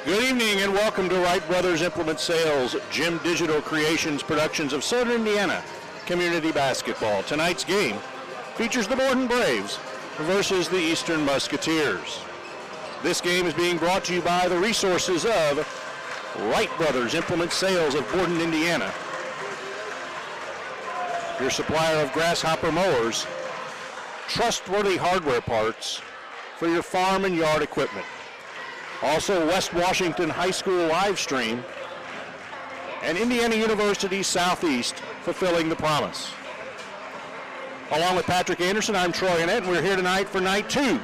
Good evening and welcome to Wright Brothers Implement Sales, Jim Digital Creations productions of Southern Indiana Community Basketball. Tonight's game features the Borden Braves versus the Eastern Musketeers. This game is being brought to you by the resources of Wright Brothers Implement Sales of Borden, Indiana, your supplier of grasshopper mowers, trustworthy hardware parts for your farm and yard equipment. Also, West Washington High School live stream and Indiana University Southeast fulfilling the promise. Along with Patrick Anderson, I'm Troy Annette, and we're here tonight for night 2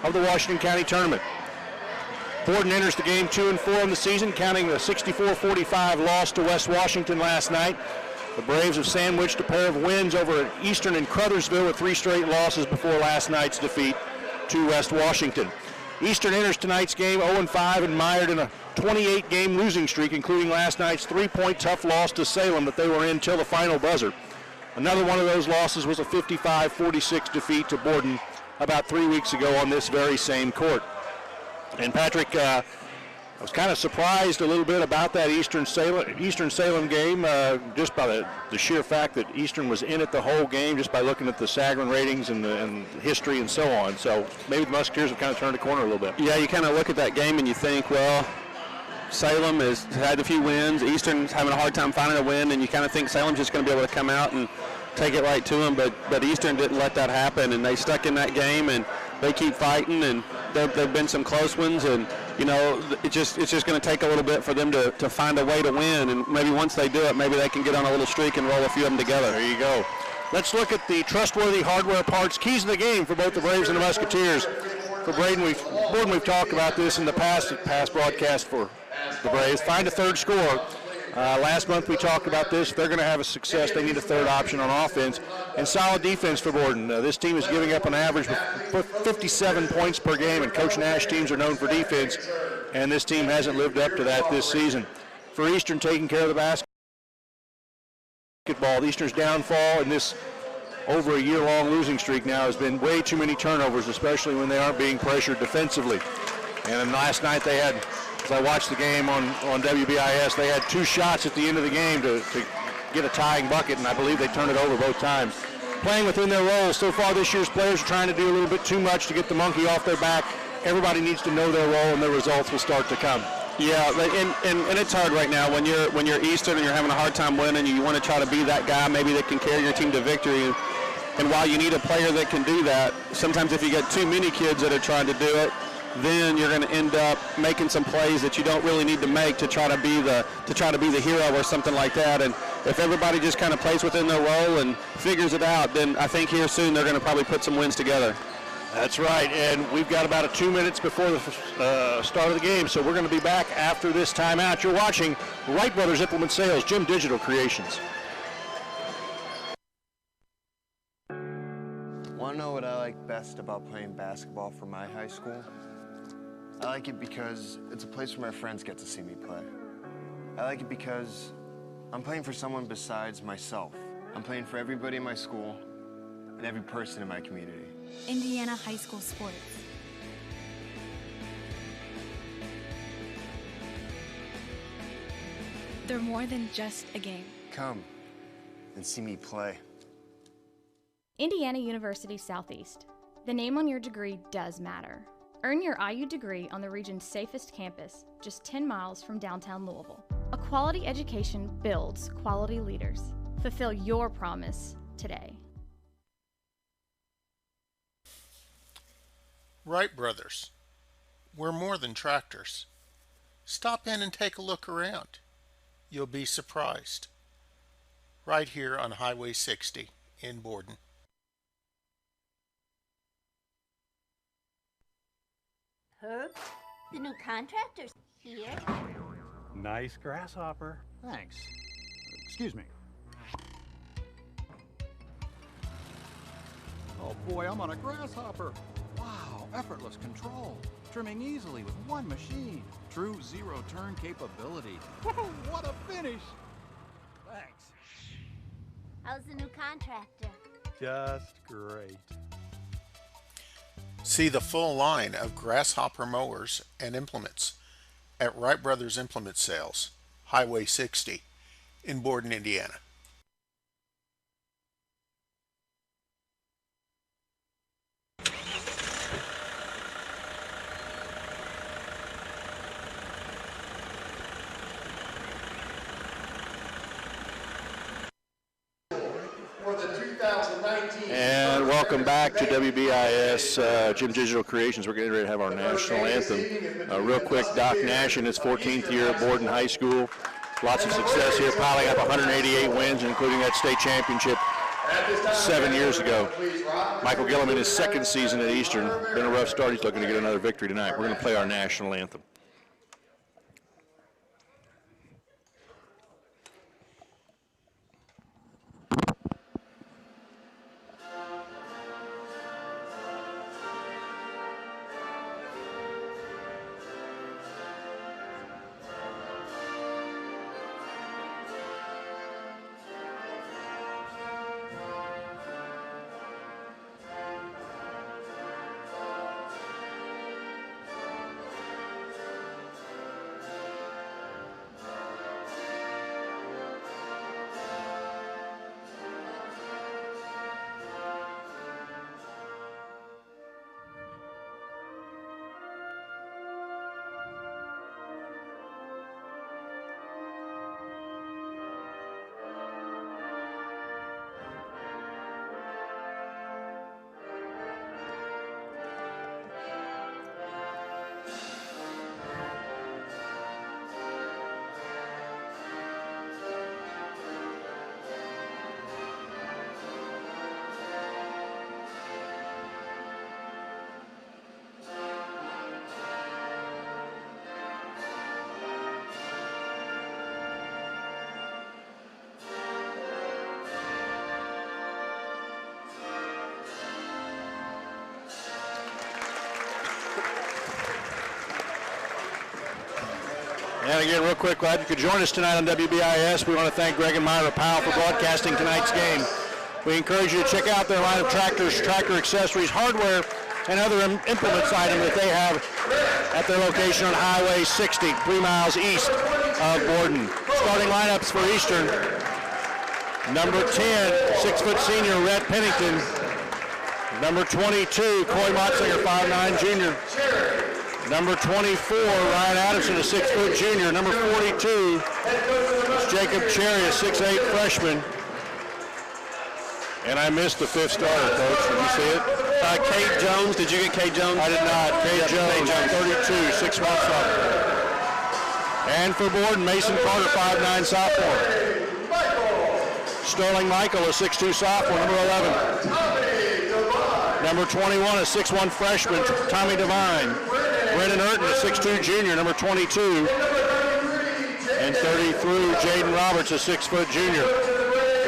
of the Washington County Tournament. Borden enters the game 2-4 in the season, counting the 64-45 loss to West Washington last night. The Braves have sandwiched a pair of wins over at Eastern and Crothersville with 3 straight losses before last night's defeat to West Washington. Eastern enters tonight's game 0-5 and mired in a 28-game losing streak, including last night's 3-point tough loss to Salem that they were in till the final buzzer. Another one of those losses was a 55-46 defeat to Borden about 3 weeks ago on this very same court. And Patrick, I was kind of surprised a little bit about that Eastern Salem game, just by the sheer fact that Eastern was in it the whole game, just by looking at the Sagarin ratings and the history and so on. So maybe the Musketeers have kind of turned the corner a little bit. Yeah, you kind of look at that game and you think, well, Salem has had a few wins. Eastern's having a hard time finding a win, and you kind of think Salem's just going to be able to come out and take it right to them. But Eastern didn't let that happen, and they stuck in that game, and they keep fighting, and there've been some close ones, and you know, it's just going to take a little bit for them to find a way to win, and maybe once they do it, maybe they can get on a little streak and roll a few of them together. There you go. Let's look at the trustworthy hardware parts, keys of the game for both the Braves and the Musketeers. For Borden, we've talked about this in the past broadcast for the Braves. Find a third scorer. Last month we talked about this. If they're going to have a success, they need a third option on offense. And solid defense for Borden. This team is giving up an average of 57 points per game, and Coach Nash teams are known for defense, and this team hasn't lived up to that this season. For Eastern, taking care of the basketball, Eastern's downfall in this over a year-long losing streak now has been way too many turnovers, especially when they aren't being pressured defensively. And then last night they had, as I watched the game on WBIS, they had 2 shots at the end of the game to get a tying bucket, and I believe they turned it over both times. Playing within their roles. So far this year's players are trying to do a little bit too much to get the monkey off their back. Everybody needs to know their role, and the results will start to come. Yeah, and it's hard right now when you're Eastern and you're having a hard time winning. You want to try to be that guy maybe that can carry your team to victory. And while you need a player that can do that, sometimes if you get too many kids that are trying to do it, then you're going to end up making some plays that you don't really need to make to try to be the hero or something like that. And if everybody just kind of plays within their role and figures it out, then I think here soon they're going to probably put some wins together. That's right, and we've got about 2 minutes before the start of the game, so we're going to be back after this timeout. You're watching Wright Brothers Implement Sales, Jim Digital Creations. Want to know what I like best about playing basketball for my high school? I like it because it's a place where my friends get to see me play. I like it because I'm playing for someone besides myself. I'm playing for everybody in my school and every person in my community. Indiana high school sports. They're more than just a game. Come and see me play. Indiana University Southeast. The name on your degree does matter. Earn your IU degree on the region's safest campus, just 10 miles from downtown Louisville. A quality education builds quality leaders. Fulfill your promise today. Wright Brothers. We're more than tractors. Stop in and take a look around. You'll be surprised. Right here on Highway 60 in Borden. Herb, the new contractor's here. Nice grasshopper. Thanks. Excuse me. Oh boy, I'm on a grasshopper. Wow, effortless control. Trimming easily with one machine. True zero-turn capability. What a finish! Thanks. How's the new contractor? Just great. See the full line of grasshopper mowers and implements at Wright Brothers Implement Sales, Highway 60 in Borden, Indiana. And welcome back to WBIS Jim Digital Creations. We're getting ready to have our national anthem. Real quick, Doc Nash in his 14th year at Borden High School. Lots of success here, piling up 188 wins, including that state championship 7 years ago. Michael Gillum in his second season at Eastern. Been a rough start. He's looking to get another victory tonight. We're going to play our national anthem. And again, real quick, glad you could join us tonight on WBIS. We want to thank Greg and Myra Powell for broadcasting tonight's game. We encourage you to check out their line of tractors, tractor accessories, hardware, and other implements items that they have at their location on Highway 60, 3 miles east of Borden. Starting lineups for Eastern. Number 10, 6-foot senior, Rhett Pennington. Number 22, Coy Motzinger, 5'9" junior. Number 24, Ryan Addison, a 6-foot junior. Number 42 is Jacob Cherry, a 6'8" freshman. And I missed the 5th starter, Coach. Did you see it? Cade Jones. Did you get Cade Jones? I did not. Cade Jones, 32, 6'1" sophomore. And for Borden, Mason Carter, 5'9" sophomore. Sterling Michael, a 6'2" sophomore, number 11. Number 21, a 6'1" freshman, Tommy Devine. Brendan Urton, a 6'2" junior, number 22. And 33, Jaden Roberts, a 6-foot junior.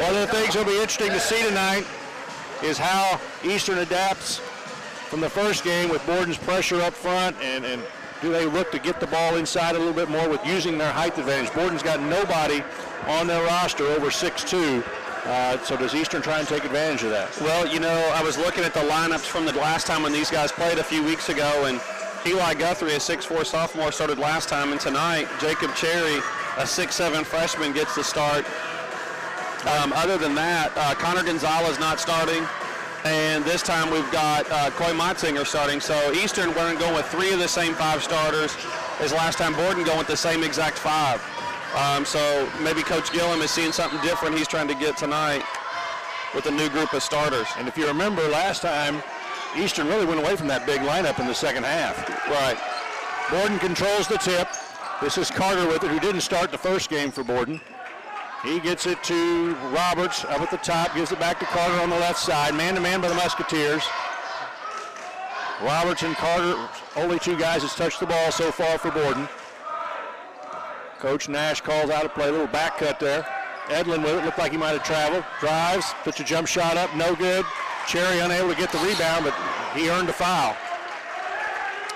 One of the things that'll be interesting to see tonight is how Eastern adapts from the first game with Borden's pressure up front, and do they look to get the ball inside a little bit more with using their height advantage. Borden's got nobody on their roster over 6'2". So does Eastern try and take advantage of that? Well, you know, I was looking at the lineups from the last time when these guys played a few weeks ago, and Eli Guthrie, a 6'4" sophomore, started last time, and tonight Jacob Cherry, a 6'7" freshman, gets the start. Other than that, Connor Gonzalez not starting, and this time we've got Coy Motzinger starting. So Eastern we're going with 3 of the same 5 starters as last time. Borden going with the same exact 5. So maybe Coach Gillum is seeing something different he's trying to get tonight with a new group of starters. And if you remember last time, Eastern really went away from that big lineup in the second half. Right. Borden controls the tip. This is Carter with it, who didn't start the first game for Borden. He gets it to Roberts up at the top, gives it back to Carter on the left side. Man-to-man by the Musketeers. Roberts and Carter, only 2 guys that's touched the ball so far for Borden. Coach Nash calls out a play, a little back cut there. Edlin with it, looked like he might have traveled. Drives, puts a jump shot up, no good. Cherry unable to get the rebound, but he earned a foul.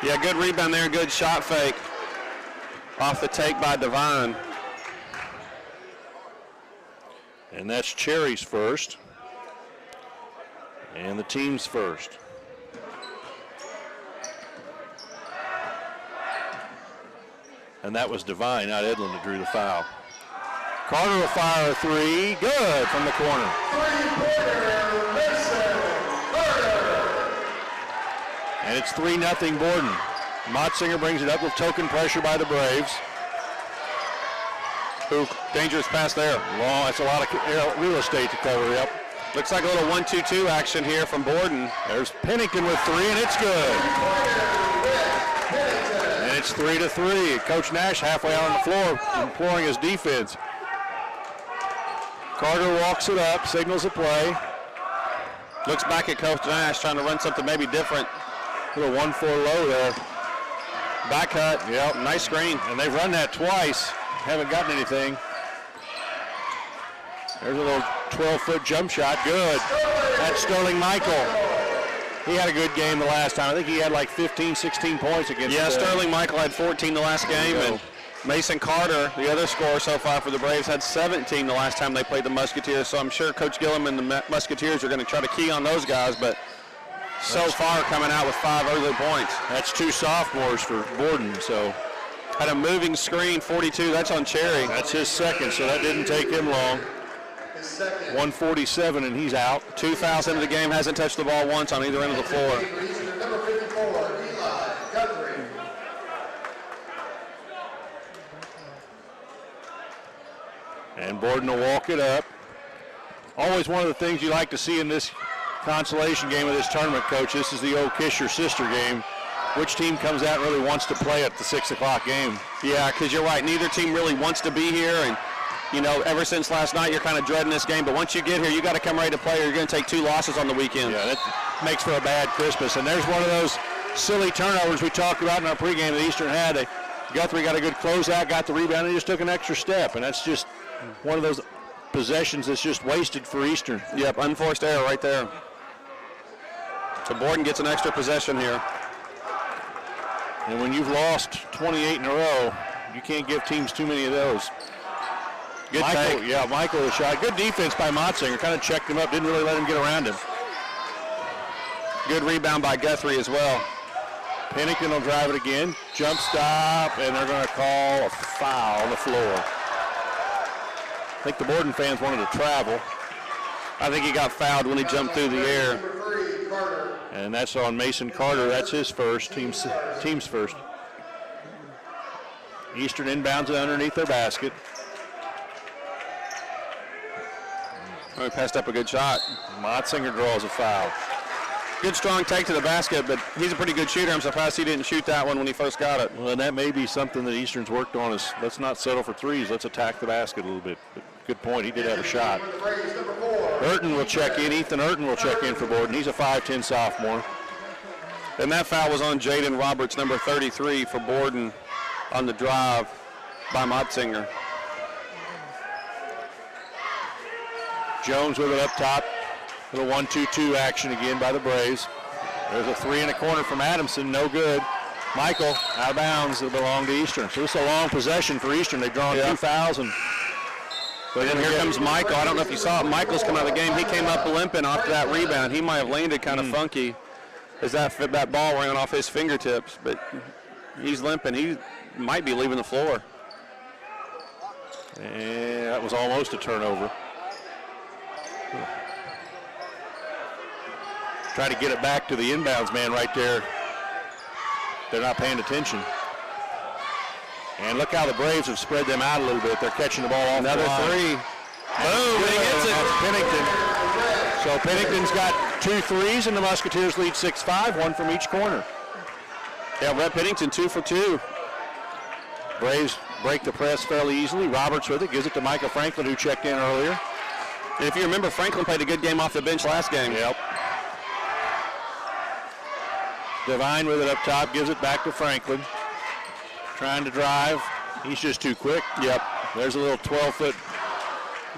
Yeah, good rebound there, good shot fake off the take by Devine. And that's Cherry's first. And the team's first. And that was Devine, not Edlin, that drew the foul. Carter will fire a three. Good from the corner. And it's 3-0 Borden. Motzinger brings it up with token pressure by the Braves. Ooh, dangerous pass there. Long, that's a lot of real estate to cover, yep. Looks like a little 1-2-2 action here from Borden. There's Pennington with three, and it's good. And it's 3-3. Coach Nash halfway out on the floor, imploring his defense. Carter walks it up, signals a play. Looks back at Coach Nash, trying to run something maybe different. Little 1-4 low there. Back cut, Yep. nice screen. And they've run that twice. Haven't gotten anything. There's a little 12-foot jump shot. Good. That's Sterling Michael. He had a good game the last time. I think he had like 15, 16 points against. Yeah, Sterling Michael had 14 the last game, and Mason Carter, the other scorer so far for the Braves, had 17 the last time they played the Musketeers. So I'm sure Coach Gillum and the Musketeers are going to try to key on those guys, but so far coming out with 5 early points. That's 2 sophomores for Borden, so. Had a moving screen, 42, that's on Cherry. That's his second, so that didn't take him long. 147, and he's out. 2 fouls into the game, hasn't touched the ball once on either end of the floor. And Borden will walk it up. Always one of the things you like to see in this consolation game of this tournament, Coach. This is the old kiss your sister game. Which team comes out and really wants to play at the 6 o'clock game? Yeah, because you're right. Neither team really wants to be here. And, you know, ever since last night, you're kind of dreading this game. But once you get here, you got to come ready to play or you're going to take 2 losses on the weekend. Yeah, that makes for a bad Christmas. And there's one of those silly turnovers we talked about in our pregame that Eastern had. Guthrie got a good closeout, got the rebound, and just took an extra step. And that's just one of those possessions that's just wasted for Eastern. Yep, unforced error right there. So Borden gets an extra possession here. And when you've lost 28 in a row, you can't give teams too many of those. Good Michael, take. Yeah, Michael with a shot. Good defense by Motzinger. Kind of checked him up, didn't really let him get around him. Good rebound by Guthrie as well. Pennington will drive it again. Jump stop, and they're going to call a foul on the floor. I think the Borden fans wanted to travel. I think he got fouled when he jumped through the air. And that's on Mason Carter. That's his first, team's first. Eastern inbounds it underneath their basket. Oh, he passed up a good shot. Motzinger draws a foul. Good strong take to the basket, but he's a pretty good shooter. I'm surprised he didn't shoot that one when he first got it. Well, and that may be something that Eastern's worked on is let's not settle for threes. Let's attack the basket a little bit. But good point. He did have a shot. Urton will check in. Ethan Urton will check in for Borden. He's a 5'10 sophomore. And that foul was on Jaden Roberts, number 33 for Borden on the drive by Motzinger. Jones with it up top. Little 1-2-2 action again by the Braves. There's a 3 in the corner from Adamson. No good. Michael out of bounds. It'll belong to Eastern. So this is a long possession for Eastern. They've drawn 2 fouls. And then here comes Michael. I don't know if you saw it. Michael's come out of the game. He came up limping after that rebound. He might have landed kind of funky as that ball ran off his fingertips. But he's limping. He might be leaving the floor. And that was almost a turnover. Try to get it back to the inbounds man right there. They're not paying attention. And look how the Braves have spread them out a little bit. They're catching the ball off another the line. 3. Boom, he gets it. That's Pennington. So Pennington's got 2 threes, and the Musketeers lead 6-5, 1 from each corner. Yeah, Red Pennington 2 for 2. Braves break the press fairly easily. Roberts with it, gives it to Michael Franklin, who checked in earlier. And if you remember, Franklin played a good game off the bench last game. Yep. Devine with it up top, gives it back to Franklin. Trying to drive. He's just too quick. Yep. There's a little 12-foot.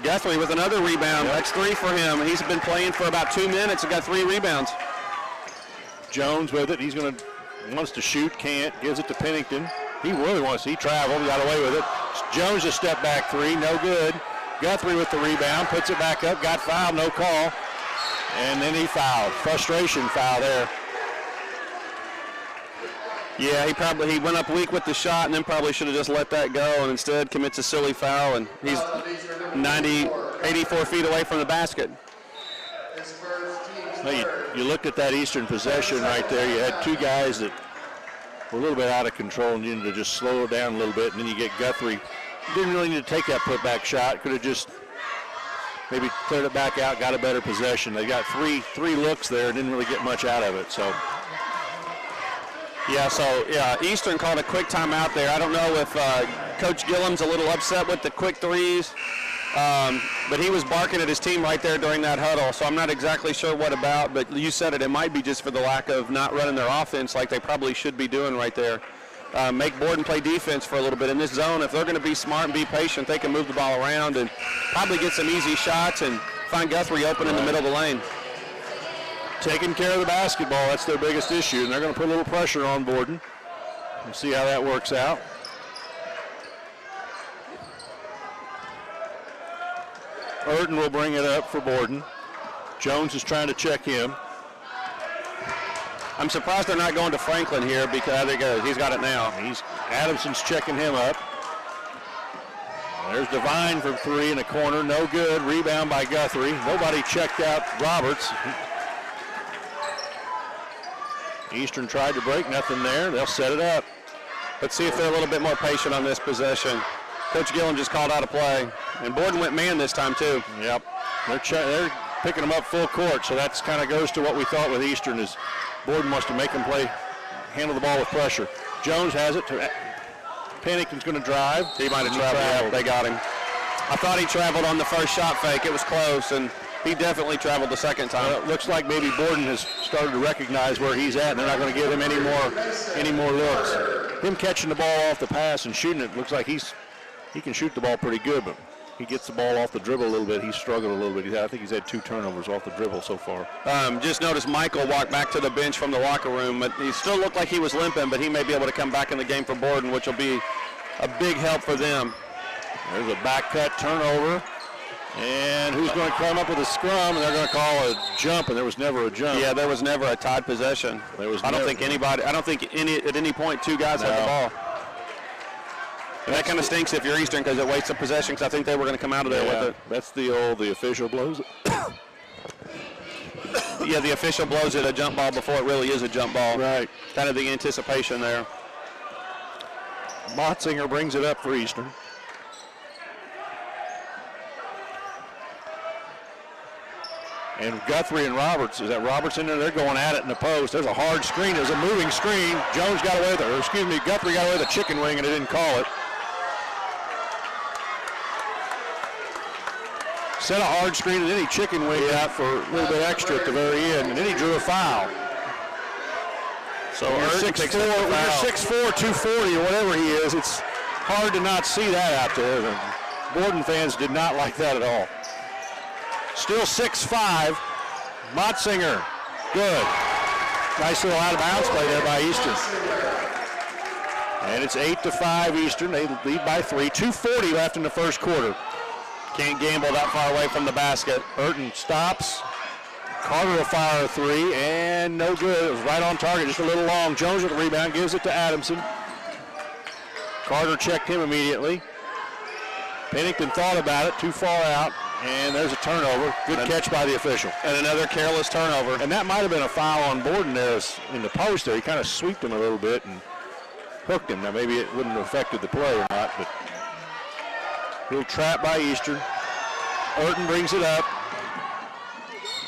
Guthrie with another rebound. Yep. That's 3 for him. He's been playing for about 2 minutes and got 3 rebounds. Jones with it. He's wants to shoot, can't. Gives it to Pennington. He really wants. He traveled, got away with it. Jones a step back 3, no good. Guthrie with the rebound, puts it back up, got fouled, no call. And then he fouled. Frustration foul there. Yeah, he went up weak with the shot and then probably should have just let that go and instead commits a silly foul, and he's 84 feet away from the basket. Well, you looked at that Eastern possession right there. You had two guys that were a little bit out of control and you needed to just slow it down a little bit, and then you get Guthrie. Didn't really need to take that putback shot. Could have just maybe cleared it back out, got a better possession. They got three looks there, didn't really get much out of it. So Eastern called a quick timeout there. I don't know if Coach Gillum's a little upset with the quick threes, but he was barking at his team right there during that huddle, so I'm not exactly sure what about, but you said it might be just for the lack of not running their offense like they probably should be doing right there. Make Borden play defense for a little bit in this zone. If they're going to be smart and be patient, they can move the ball around and probably get some easy shots and find Guthrie open in the middle of the lane. Taking care of the basketball, that's their biggest issue, and they're going to put a little pressure on Borden. We'll see how that works out. Urton will bring it up for Borden. Jones is trying to check him. I'm surprised they're not going to Franklin here because there he goes. He's got it now. Adamson's checking him up. There's Devine from three in the corner. No good. Rebound by Guthrie. Nobody checked out Roberts. Eastern tried to break. Nothing there. They'll set it up. Let's see if they're a little bit more patient on this possession. Coach Gillum just called out a play. And Borden went man this time, too. Yep. They're picking them up full court, so that kind of goes to what we thought with Eastern is Borden wants to make them handle the ball with pressure. Jones has it. Pennington's going to drive. He might have traveled. Yeah, they got him. I thought he traveled on the first shot fake. It was close, and he definitely traveled the second time. It looks like maybe Borden has started to recognize where he's at, and they're not going to give him any more looks. Him catching the ball off the pass and shooting it looks like he can shoot the ball pretty good, but he gets the ball off the dribble a little bit. He's struggled a little bit. I think he's had 2 turnovers off the dribble so far. Just noticed Michael walk back to the bench from the locker room, but he still looked like he was limping, but he may be able to come back in the game for Borden, which will be a big help for them. There's a back cut turnover, and who's going to come up with a scrum, and they're going to call a jump, and there was never a jump. Yeah, there was never a tied possession. I don't think at any point 2 guys had the ball. And that kind of stinks if you're Eastern because it wastes a possession because I think they were going to come out of there with it. That's the official blows it. Yeah, the official blows it a jump ball before it really is a jump ball. Right. Kind of the anticipation there. Motzinger brings it up for Eastern. And Guthrie and Roberts, is that Roberts in there? They're going at it in the post. There's a hard screen. There's a moving screen. Jones got away with it, Guthrie got away with a chicken wing and they didn't call it. Set a hard screen and then he chicken winged out for a little bit extra at the very end, and then he drew a foul. So when you're 6'4", 240 or whatever he is, it's hard to not see that out there. The Borden fans did not like that at all. Still 6'5", Motzinger, good. Nice little out of bounds play there by Eastern. And it's 8-5 Eastern. They lead by 3. 2:40 left in the first quarter. Can't gamble that far away from the basket. Urton stops. Carter will fire a 3, and no good. It was right on target, just a little long. Jones with the rebound, gives it to Adamson. Carter checked him immediately. Pennington thought about it, too far out, and there's a turnover. Good catch by the official. And another careless turnover. And that might have been a foul on Borden there in the post there. He kind of sweeped him a little bit and hooked him. Now maybe it wouldn't have affected the play or not, but little trap by Eastern. Urton brings it up.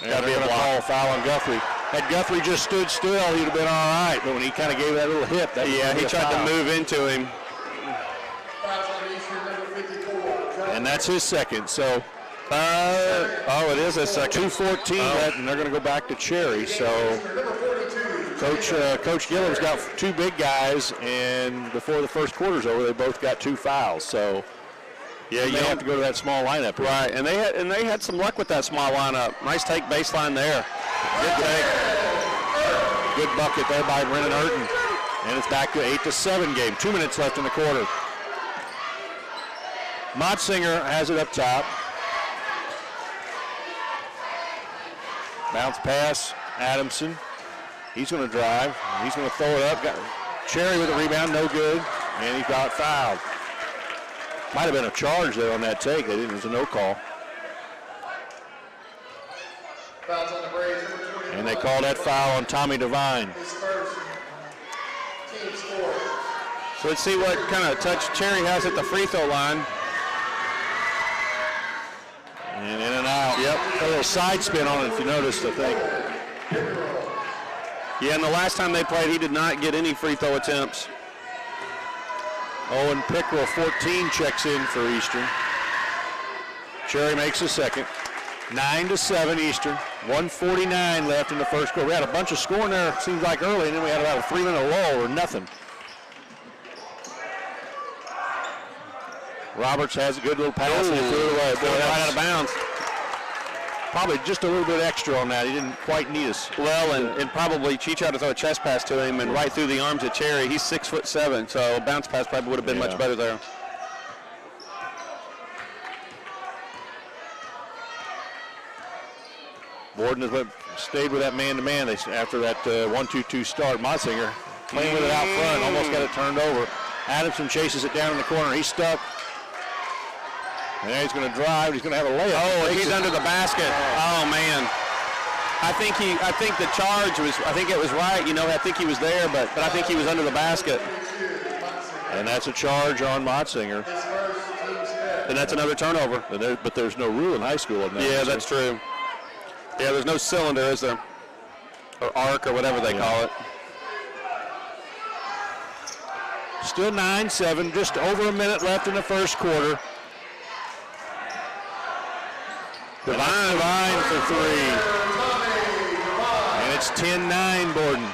Got to be a call foul on Guthrie. Had Guthrie just stood still, he'd have been all right. But when he kind of gave that little hit, he tried to move into him. And that's his second. So, it is his second. 2:14, and they're going to go back to Cherry. So, Coach Gillam's got 2 big guys, and before the first quarter's over, they both got 2 fouls. So, yeah, you have to go to that small lineup. Right, and they had some luck with that small lineup. Nice take baseline there. Good take. Good bucket there by Brennan Urton. And it's back to 8-7 game. 2 minutes left in the quarter. Motzinger has it up top. Bounce pass, Adamson. He's going to drive. He's going to throw it up. Cherry with a rebound, no good, and he got fouled. Might have been a charge there on that take. They didn't. It was a no call. And they called that foul on Tommy Devine. So let's see what kind of touch Cherry has at the free throw line. And in and out. Yep. A little side spin on it if you noticed, I think. Yeah, and the last time they played, he did not get any free throw attempts. Owen Pickrell, 14, checks in for Eastern. Cherry makes a second. 9-7 Eastern. 1:49 left in the first quarter. We had a bunch of scoring there, seems like early, and then we had about a 3-minute lull or nothing. Roberts has a good little pass and he threw it away. Boy, right out of bounds. Probably just a little bit extra on that. He didn't quite need us. Well, and probably she tried to throw a chest pass to him and right through the arms of Cherry. He's 6'7", so a bounce pass probably would have been much better there. Borden has stayed with that man-to-man after that 1-2-2 start. Motsinger playing with it out front, almost got it turned over. Adamson chases it down in the corner. He's stuck. And he's going to drive. He's going to have a layup. Oh, he's under the basket. Oh man. I think the charge was. I think it was right. You know, I think he was there, but I think he was under the basket. And that's a charge on Motsinger. And that's another turnover. But there's no rule in high school on that. Yeah, that's true. Yeah, there's no cylinder, is there? Or arc, or whatever they call it. Still 9-7, just over a minute left in the first quarter. Devine for three. And it's 10-9 Borden.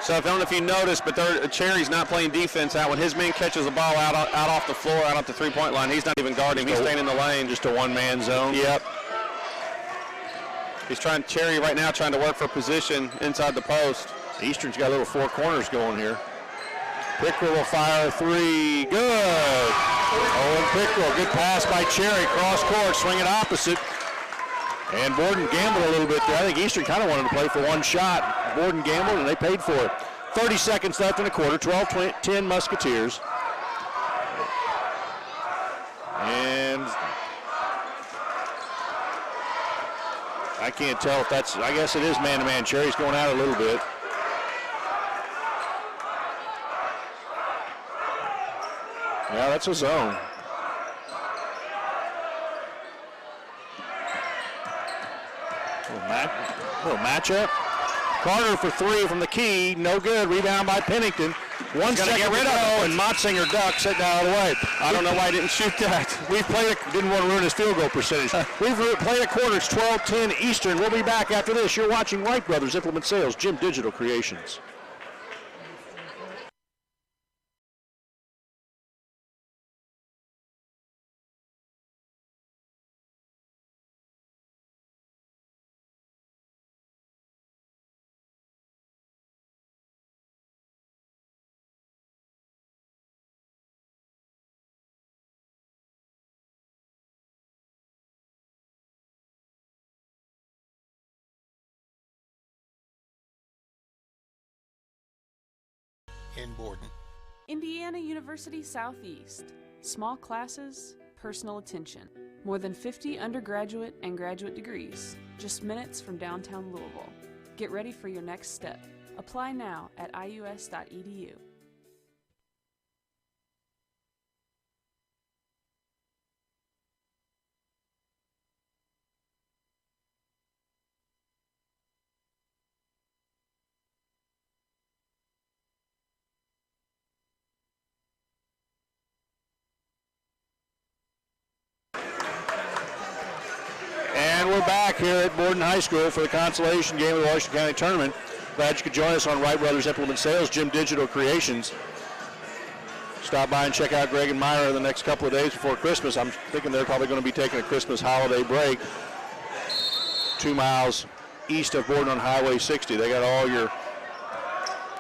So I don't know if you noticed, but Cherry's not playing defense out. When his man catches the ball out off the floor, out off the three-point line, he's not even guarding. He's staying in the lane. Just a one-man zone. Yep. He's Cherry right now trying to work for position inside the post. Eastern's got little four corners going here. Pickrell will fire a three. Good. Owen Pickrell, good pass by Cherry. Cross court, swing it opposite. And Borden gambled a little bit there. I think Eastern kind of wanted to play for one shot. Borden gambled, and they paid for it. 30 seconds left in the quarter. 12-10 Musketeers. And I can't tell if that's, I guess it is man-to-man. Cherry's going out a little bit. Yeah, that's a zone. Little matchup. Carter for three from the key. No good. Rebound by Pennington. 1 second get rid to of go, it. and Motsinger ducks it down the way. I don't know why he didn't shoot that. We've played, didn't want to ruin his field goal percentage. We've played a quarter. It's 12-10 Eastern. We'll be back after this. You're watching Wright Brothers Implement Sales, Jim Digital Creations. In Borden. Indiana University Southeast. Small classes, personal attention. More than 50 undergraduate and graduate degrees, just minutes from downtown Louisville. Get ready for your next step. Apply now at ius.edu. And we're back here at Borden High School for the consolation game of the Washington County Tournament. Glad you could join us on Wright Brothers Implement Sales, Jim Digital Creations. Stop by and check out Greg and Myra the next couple of days before Christmas. I'm thinking they're probably going to be taking a Christmas holiday break 2 miles east of Borden on Highway 60. They got all your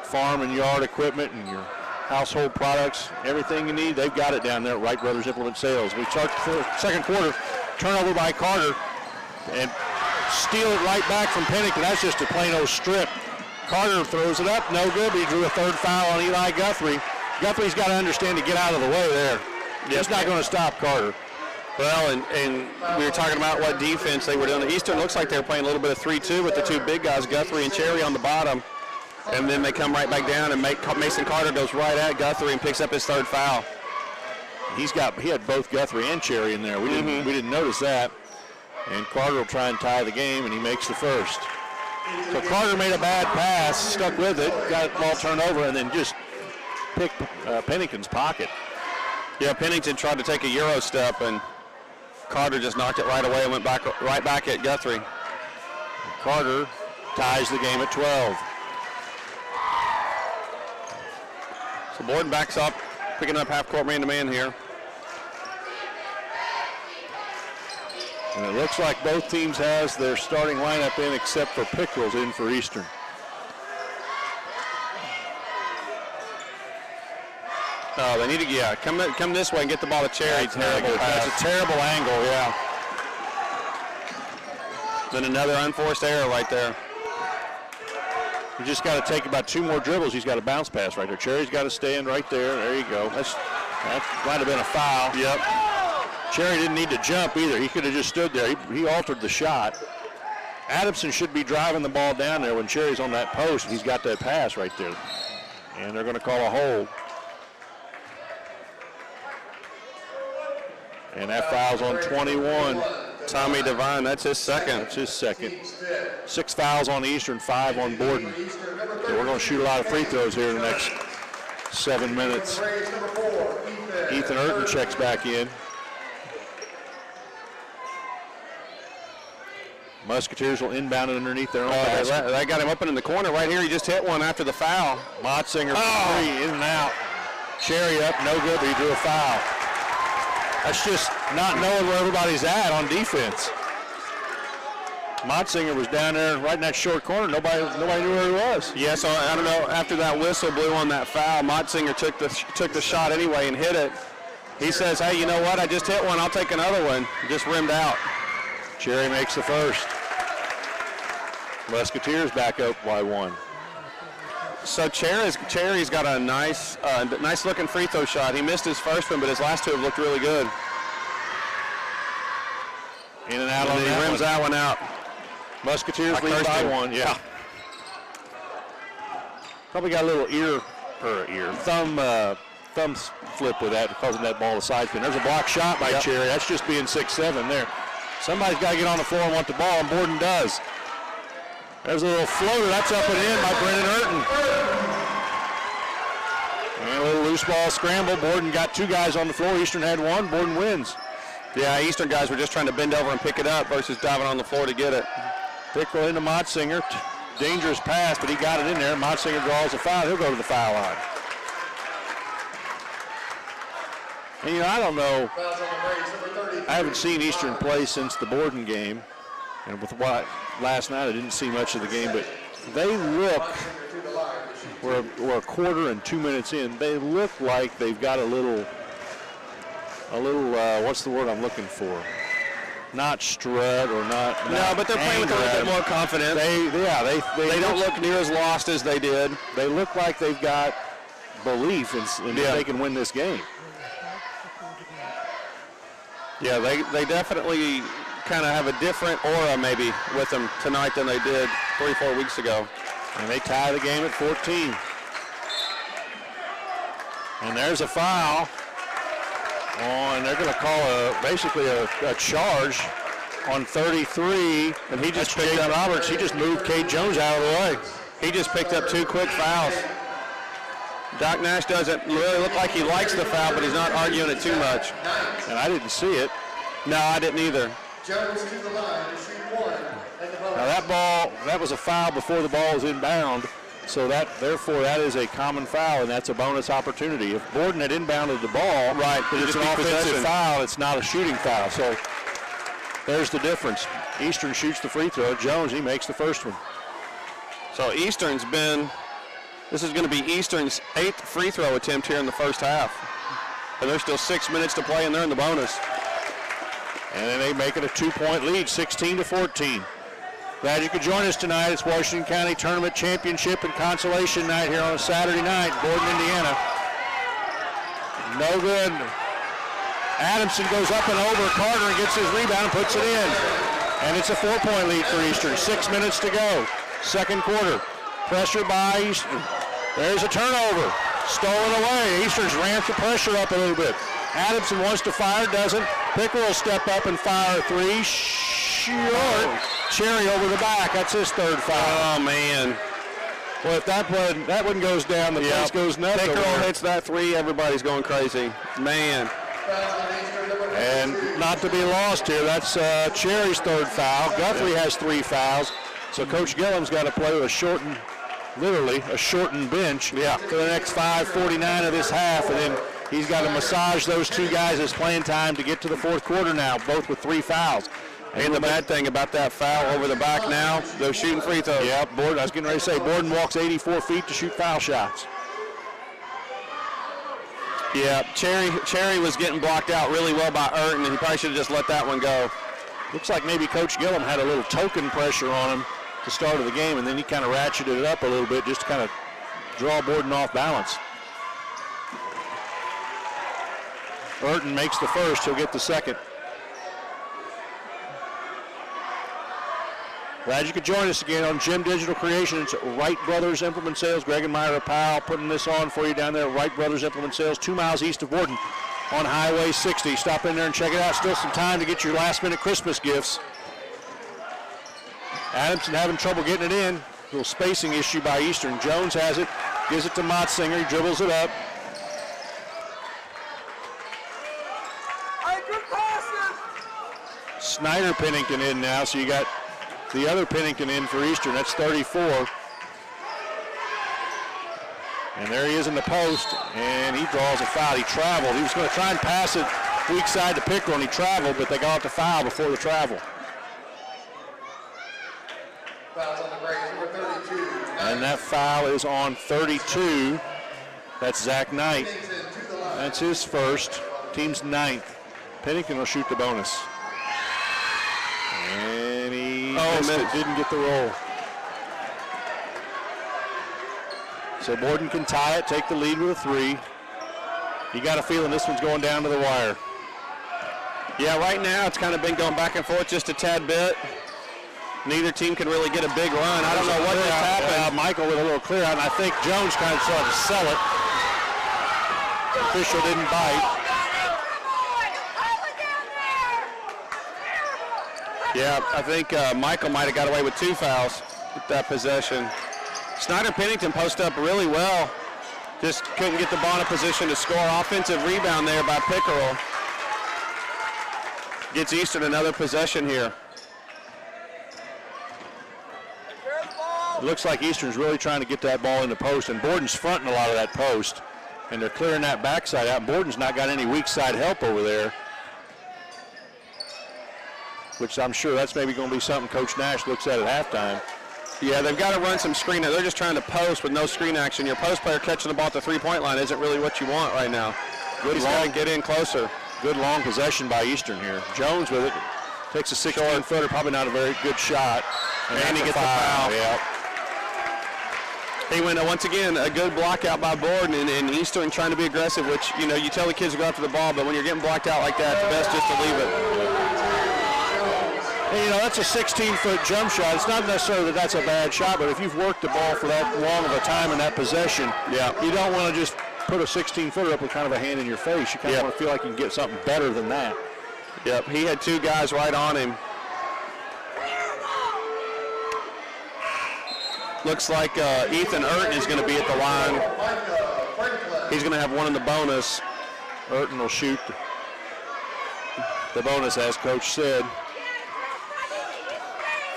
farm and yard equipment and your household products, everything you need. They've got it down there at Wright Brothers Implement Sales. We start the second quarter, turnover by Carter, and steal it right back from Pennington. That's just a plain old strip. Carter throws it up, no good, but he drew a third foul on Eli Guthrie. Guthrie's got to understand to get out of the way there. He's not going to stop Carter. Well, and we were talking about what defense they were doing. The Eastern looks like they were playing a little bit of 3-2 with the two big guys, Guthrie and Cherry, on the bottom. And then they come right back down, and Mason Carter goes right at Guthrie and picks up his third foul. He had both Guthrie and Cherry in there. We didn't notice that. And Carter will try and tie the game, and he makes the first. So Carter made a bad pass, stuck with it, got the ball turned over, and then just picked Pennington's pocket. Yeah, Pennington tried to take a Euro step, and Carter just knocked it right away and went right back at Guthrie. Carter ties the game at 12. So Borden backs up, picking up half-court man-to-man here. And it looks like both teams has their starting lineup in except for Pickrell's in for Eastern. Oh, they need to, come this way and get the ball to Cherry. That's a terrible angle, yeah. Then another unforced error right there. You just got to take about 2 more dribbles. He's got a bounce pass right there. Cherry's got to stand right there. There you go. That might have been a foul. Yep. Cherry didn't need to jump either. He could have just stood there. He altered the shot. Adamson should be driving the ball down there when Cherry's on that post. He's got that pass right there. And they're going to call a hold. And that foul's on 21. Tommy Devine, that's his second. That's his second. 6 fouls on Eastern, 5 on Borden. So we're going to shoot a lot of free throws here in the next 7 minutes. Ethan Urton checks back in. Musketeers will inbound it underneath their own basket. They got him open in the corner right here. He just hit one after the foul. Motsinger for 3, in and out. Cherry up, no good, but he drew a foul. That's just not knowing where everybody's at on defense. Motsinger was down there right in that short corner. Nobody knew where he was. Yeah, so I don't know. After that whistle blew on that foul, Motsinger took the shot anyway and hit it. He says, hey, you know what? I just hit one. I'll take another one. Just rimmed out. Cherry makes the first. Musketeers back up by 1. So Cherry's got a nice looking free throw shot. He missed his first one, but his last 2 have looked really good. In and out and on that rims that one out. Musketeers lead by 1. Yeah. Probably got a little thumb flip with that, causing that ball to side spin. There's a block shot by Cherry. That's just being 6'7" there. Somebody's got to get on the floor and want the ball, and Borden does. There's a little floater. That's up and in by Brendan Urton. And a little loose ball scramble. Borden got 2 guys on the floor. Eastern had 1. Borden wins. Yeah, Eastern guys were just trying to bend over and pick it up versus diving on the floor to get it. Pickrell into Motsinger. Dangerous pass, but he got it in there. Motsinger draws a foul. He'll go to the foul line. And, I don't know. I haven't seen Eastern play since the Borden game. And with what last night, I didn't see much of the game, but they look, we're a quarter and 2 minutes in, they look like they've got a little, what's the word I'm looking for? Not strut or not. No, but they're playing with a little bit more confidence. They don't look near as lost as they did. They look like they've got belief in that they can win this game. Yeah, they definitely kind of have a different aura maybe with them tonight than they did 3-4 weeks ago. And they tie the game at 14. And there's a foul. And they're going to call basically a charge on 33. And he just picked up Roberts. He just moved Cade Jones out of the way. He just picked up 2 quick fouls. Doc Nash doesn't really look like he likes the foul, but he's not arguing it too much. And I didn't see it. No, I didn't either. Jones to the line to shoot 1. Now that was a foul before the ball was inbound. So therefore that is a common foul, and that's a bonus opportunity. If Borden had inbounded the ball, right, it's an offensive foul, it's not a shooting foul. So there's the difference. Eastern shoots the free throw. Jones, he makes the first one. So this is going to be Eastern's 8th free throw attempt here in the first half. And there's still 6 minutes to play, and they're in the bonus. And then they make it a 2-point lead, 16-14. Glad you could join us tonight. It's Washington County Tournament Championship and Consolation Night here on a Saturday night, Borden, Indiana. No good. Adamson goes up and over Carter and gets his rebound and puts it in. And it's a 4-point lead for Eastern. 6 minutes to go. Second quarter. Pressure by Eastern. There's a turnover. Stolen away. Eastern's ramped the pressure up a little bit. Adamson wants to fire, doesn't. Picker will step up and fire a three. Short. Cherry over the back. That's his third foul. Oh, man. Well, if that one goes down, the place goes nuts. Pickerel hits that three, everybody's going crazy. Man. And not to be lost here, that's Cherry's third foul. Guthrie has 3 fouls. So Coach Gillum's got to play with a shortened bench for the next 5:49 of this half. And then he's got to massage those two guys as playing time to get to the fourth quarter now, both with 3 fouls. And the bad thing about that foul over the back now, they're shooting free throws. Yep, Borden, I was getting ready to say, Borden walks 84 feet to shoot foul shots. Yeah, Cherry was getting blocked out really well by Urton, and he probably should have just let that one go. Looks like maybe Coach Gillum had a little token pressure on him at the start of the game, and then he kind of ratcheted it up a little bit just to kind of draw Borden off balance. Urton makes the first, he'll get the second. Glad you could join us again on Gym Digital Creations, Wright Brothers Implement Sales. Greg and Myra Powell putting this on for you down there at Wright Brothers Implement Sales, 2 miles east of Borden on Highway 60. Stop in there and check it out. Still some time to get your last-minute Christmas gifts. Adamson having trouble getting it in. Little spacing issue by Eastern. Jones has it, gives it to Motzinger, he dribbles it up. Snyder Pennington in now, so you got the other Pennington in for Eastern. That's 34. And there he is in the post, and he draws a foul. He traveled. He was going to try and pass it weak side to Pickerel, and he traveled, but they got the foul before the travel. Foul's on the break, number 32. And that foul is on 32. That's Zach Knight. That's his first. Team's 9th. Pennington will shoot the bonus. And he missed it, didn't get the roll. So Borden can tie it, take the lead with a 3. You got a feeling this one's going down to the wire. Yeah, right now it's kind of been going back and forth just a tad bit. Neither team can really get a big run. I don't know what just happened. Michael with a little clear out, and I think Jones kind of tried to sell it. The official didn't bite. Yeah, I think Michael might have got away with 2 fouls with that possession. Snyder Pennington posted up really well. Just couldn't get the ball in a position to score. Offensive rebound there by Pickerel. Gets Eastern another possession here. It looks like Eastern's really trying to get that ball in the post, and Borden's fronting a lot of that post, and they're clearing that backside out. Borden's not got any weak side help over there, which I'm sure that's maybe going to be something Coach Nash looks at halftime. Yeah, they've got to run some screen. They're just trying to post with no screen action. Your post player catching the ball at the 3-point line isn't really what you want right now. He's got to get in closer. Good long possession by Eastern here. Jones with it. Takes a 16-footer, probably not a very good shot. And he gets the foul. Yeah. He went, once again, a good block out by Borden, and Eastern trying to be aggressive, which, you know, you tell the kids to go after the ball, but when you're getting blocked out like that, the best just to leave it. And, you know, that's a 16-foot jump shot. It's not necessarily that that's a bad shot, but if you've worked the ball for that long of a time in that possession, you don't want to just put a 16-footer up with kind of a hand in your face. You kind of want to feel like you can get something better than that. Yep, he had 2 guys right on him. Looks like Ethan Urton is going to be at the line. He's going to have one in the bonus. Urton will shoot the bonus, as Coach said.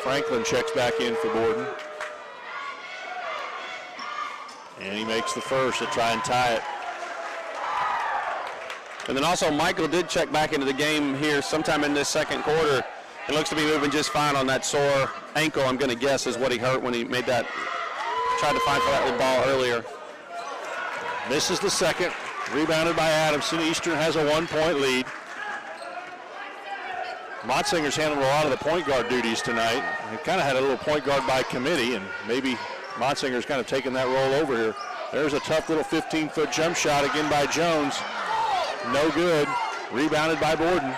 Franklin checks back in for Borden. And he makes the first to try and tie it. And then also Michael did check back into the game here sometime in this second quarter. It looks to be moving just fine on that sore ankle, I'm going to guess, is what he hurt when he made that, tried to find for that little ball earlier. Misses the second, rebounded by Adamson. Eastern has a 1-point lead. Montsinger's handled a lot of the point guard duties tonight. They kind of had a little point guard by committee, and maybe Montsinger's kind of taken that role over here. There's a tough little 15-foot jump shot again by Jones. No good. Rebounded by Borden.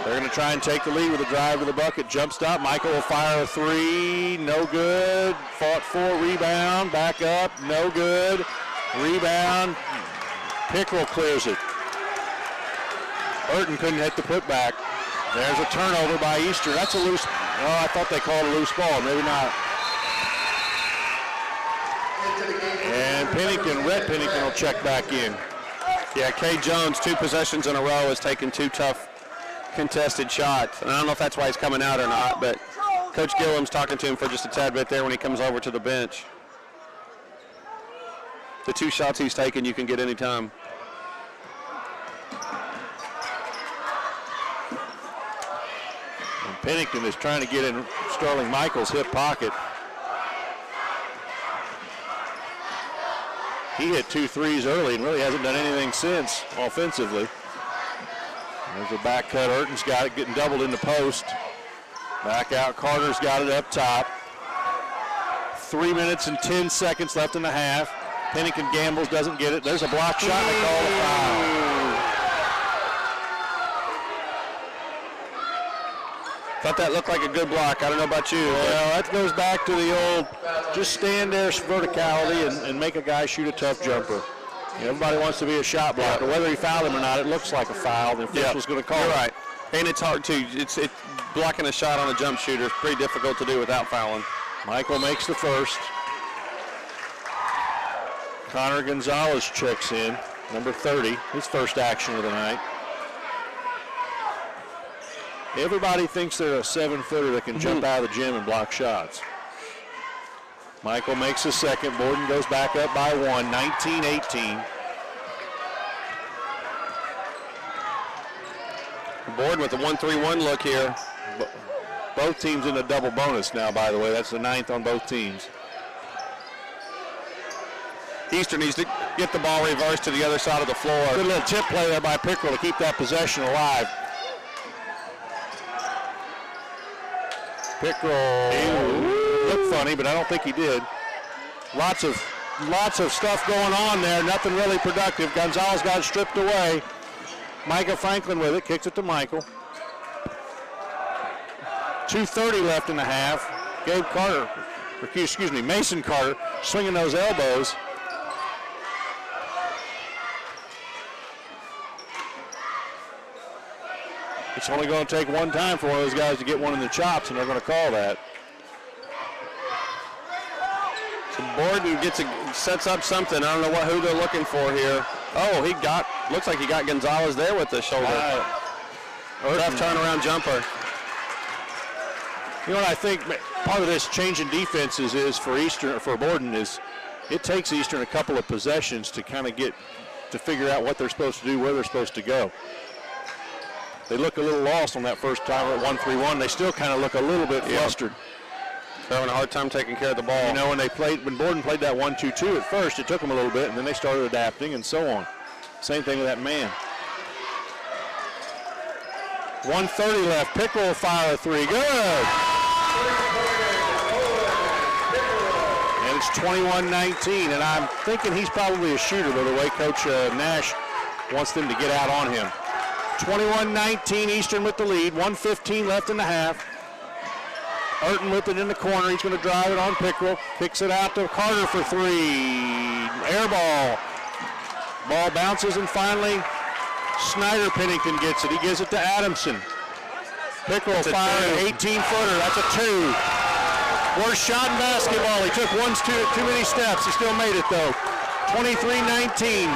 They're going to try and take the lead with a drive to the bucket. Jump stop. Michael will fire a three. No good. Fought for. Rebound. Back up. No good. Rebound. Pickrell clears it. Burton couldn't hit the putback. There's a turnover by Eastern. That's a loose. Oh, I thought they called a loose ball. Maybe not. And Pennington, Rhett Pennington will check back in. Yeah, Kay Jones, 2 possessions in a row, has taken 2 tough contested shots. And I don't know if that's why he's coming out or not, but Coach Gillum's talking to him for just a tad bit there when he comes over to the bench. The 2 shots he's taken, you can get any time. And Pennington is trying to get in Sterling Michaels' hip pocket. He hit 2 threes early and really hasn't done anything since offensively. There's a back cut. Urton's got it, getting doubled in the post. Back out. Carter's got it up top. 3 minutes and 10 seconds left in the half. Pennington gambles, doesn't get it. There's a block shot and they call a foul. Thought that looked like a good block. I don't know about you. Well, that goes back to the old just stand there, verticality, and make a guy shoot a tough jumper. Everybody wants to be a shot blocker. Whether he fouled him or not, it looks like a foul. The official's going to call it. You're right. And it's hard, too. It's blocking a shot on a jump shooter is pretty difficult to do without fouling. Michael makes the first. Connor Gonzalez checks in, number 30, his first action of the night. Everybody thinks they're a 7-footer that can jump out of the gym and block shots. Michael makes a second. Borden goes back up by 1, 19-18. Borden with a 1-3-1 look here. Both teams in a double bonus now, by the way. That's the 9th on both teams. Eastern needs to get the ball reversed to the other side of the floor. Good little tip play there by Pickrell to keep that possession alive. Pickrell looked funny, but I don't think he did. Lots of stuff going on there. Nothing really productive. Gonzalez got it stripped away. Micah Franklin with it, kicks it to Michael. 2:30 left in the half. Mason Carter swinging those elbows. It's only going to take one time for one of those guys to get one in the chops, and they're going to call that. So Borden sets up something. I don't know who they're looking for here. Oh, looks like he got Gonzalez there with the shoulder. Tough turnaround jumper. You know what I think part of this change in defenses is for Borden is it takes Eastern a couple of possessions to kind of figure out what they're supposed to do, where they're supposed to go. They look a little lost on that first time at 1-3-1. They still kind of look a little bit flustered. They're having a hard time taking care of the ball. When Borden played that 1-2-2 at first, it took them a little bit, and then they started adapting and so on. Same thing with that man. 1:30 left. Pickrell will fire a 3. Good. And it's 21-19, and I'm thinking he's probably a shooter by the way Coach Nash wants them to get out on him. 21-19, Eastern with the lead. 1:15 left in the half. Urton with it in the corner. He's going to drive it on Pickrell. Kicks it out to Carter for 3. Air ball. Ball bounces, and finally Snyder Pennington gets it. He gives it to Adamson. Pickrell fired an 18-footer. That's a 2. Worst shot in basketball. He took too many steps. He still made it, though. 23-19.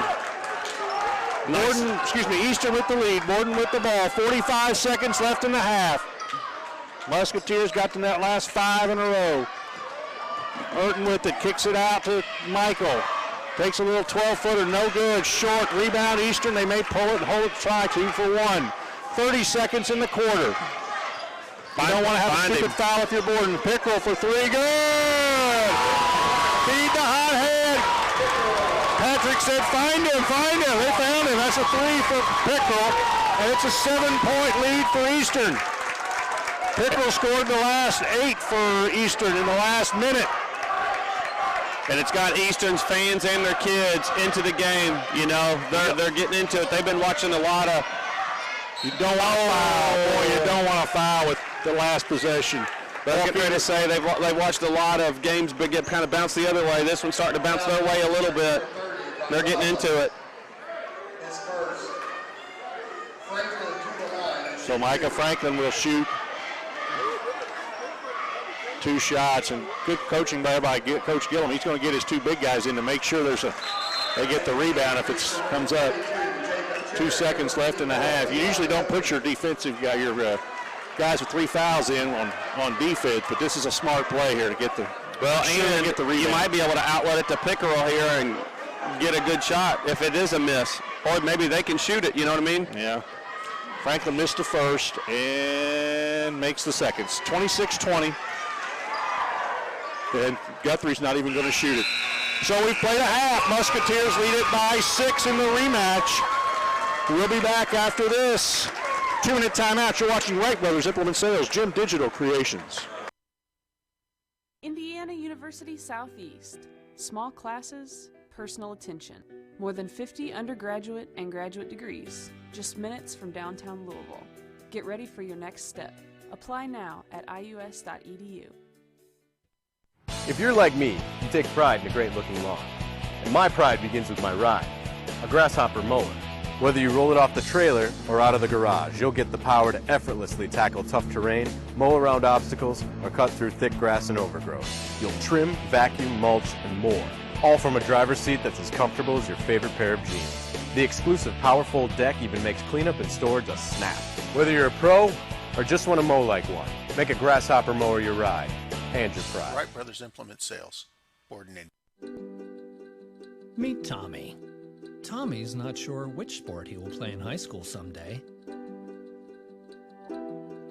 Eastern with the lead. Borden with the ball. 45 seconds left in the half. Musketeers got to that last 5 in a row. Urton with it. Kicks it out to Michael. Takes a little 12-footer. No good. Short. Rebound Eastern. They may pull it and hold it. Try to for 1. 30 seconds in the quarter. You don't want to have a stupid foul if you're Borden. Pickrell for 3. Good. Feed the hot head. Patrick said, find him. They found him. That's a 3 for Pickrell. and it's a 7-point lead for Eastern. Pickerel scored the last 8 for Eastern in the last minute. And it's got Eastern's fans and their kids into the game. You know, they're getting into it. They've been watching a lot of. You don't want to foul, boy. You don't want to foul with the last possession. But I'm getting ready to say they've watched a lot of games but get kind of bounced the other way. This one's starting to bounce their way a little bit. They're getting into it. So Micah Franklin will shoot 2 shots, and good coaching there by Coach Gillum. He's going to get his 2 big guys in to make sure they get the rebound if it comes up. 2 seconds left in the half. You usually don't put your defensive guys with 3 fouls in on defense, but this is a smart play here to get the rebound. You might be able to outlet it to Pickerel here and get a good shot if it is a miss, or maybe they can shoot it. You know what I mean? Yeah. Franklin missed the first and makes the seconds. 26-20. And Guthrie's not even going to shoot it. So we've played a half. Musketeers lead it by 6 in the rematch. We'll be back after this. 2-minute timeout. You're watching Wright Brothers Implement Sales, Gym Digital Creations. Indiana University Southeast. Small classes, personal attention. More than 50 undergraduate and graduate degrees. Just minutes from downtown Louisville. Get ready for your next step. Apply now at ius.edu. If you're like me, you take pride in a great-looking lawn. And my pride begins with my ride, a Grasshopper mower. Whether you roll it off the trailer or out of the garage, you'll get the power to effortlessly tackle tough terrain, mow around obstacles, or cut through thick grass and overgrowth. You'll trim, vacuum, mulch, and more, all from a driver's seat that's as comfortable as your favorite pair of jeans. The exclusive PowerFold deck even makes cleanup and storage a snap. Whether you're a pro or just want to mow like one, make a Grasshopper mower your ride and your pride. Wright Brothers Implement Sales, Borden. Meet Tommy. Tommy's not sure which sport he will play in high school someday.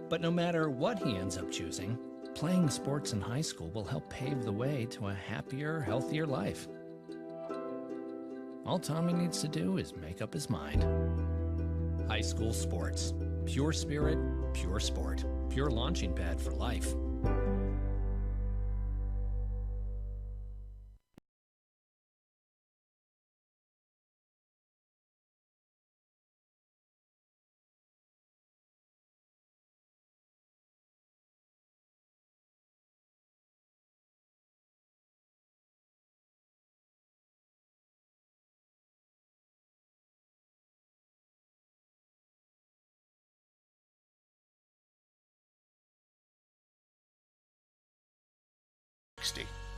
But no matter what he ends up choosing, playing sports in high school will help pave the way to a happier, healthier life. All Tommy needs to do is make up his mind. High school sports. Pure spirit, pure sport. Pure launching pad for life.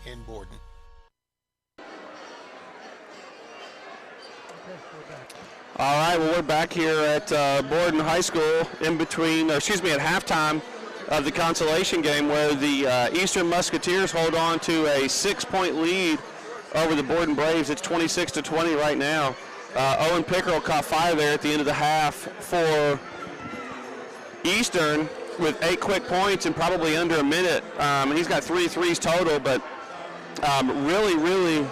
In Borden. All right, well, we're back here at Borden High School at halftime of the consolation game where the Eastern Musketeers hold on to a 6-point lead over the Borden Braves. It's 26-20 right now. Owen Pickerel caught fire there at the end of the half for Eastern with 8 quick points in probably under a minute. He's got 3 threes total, but really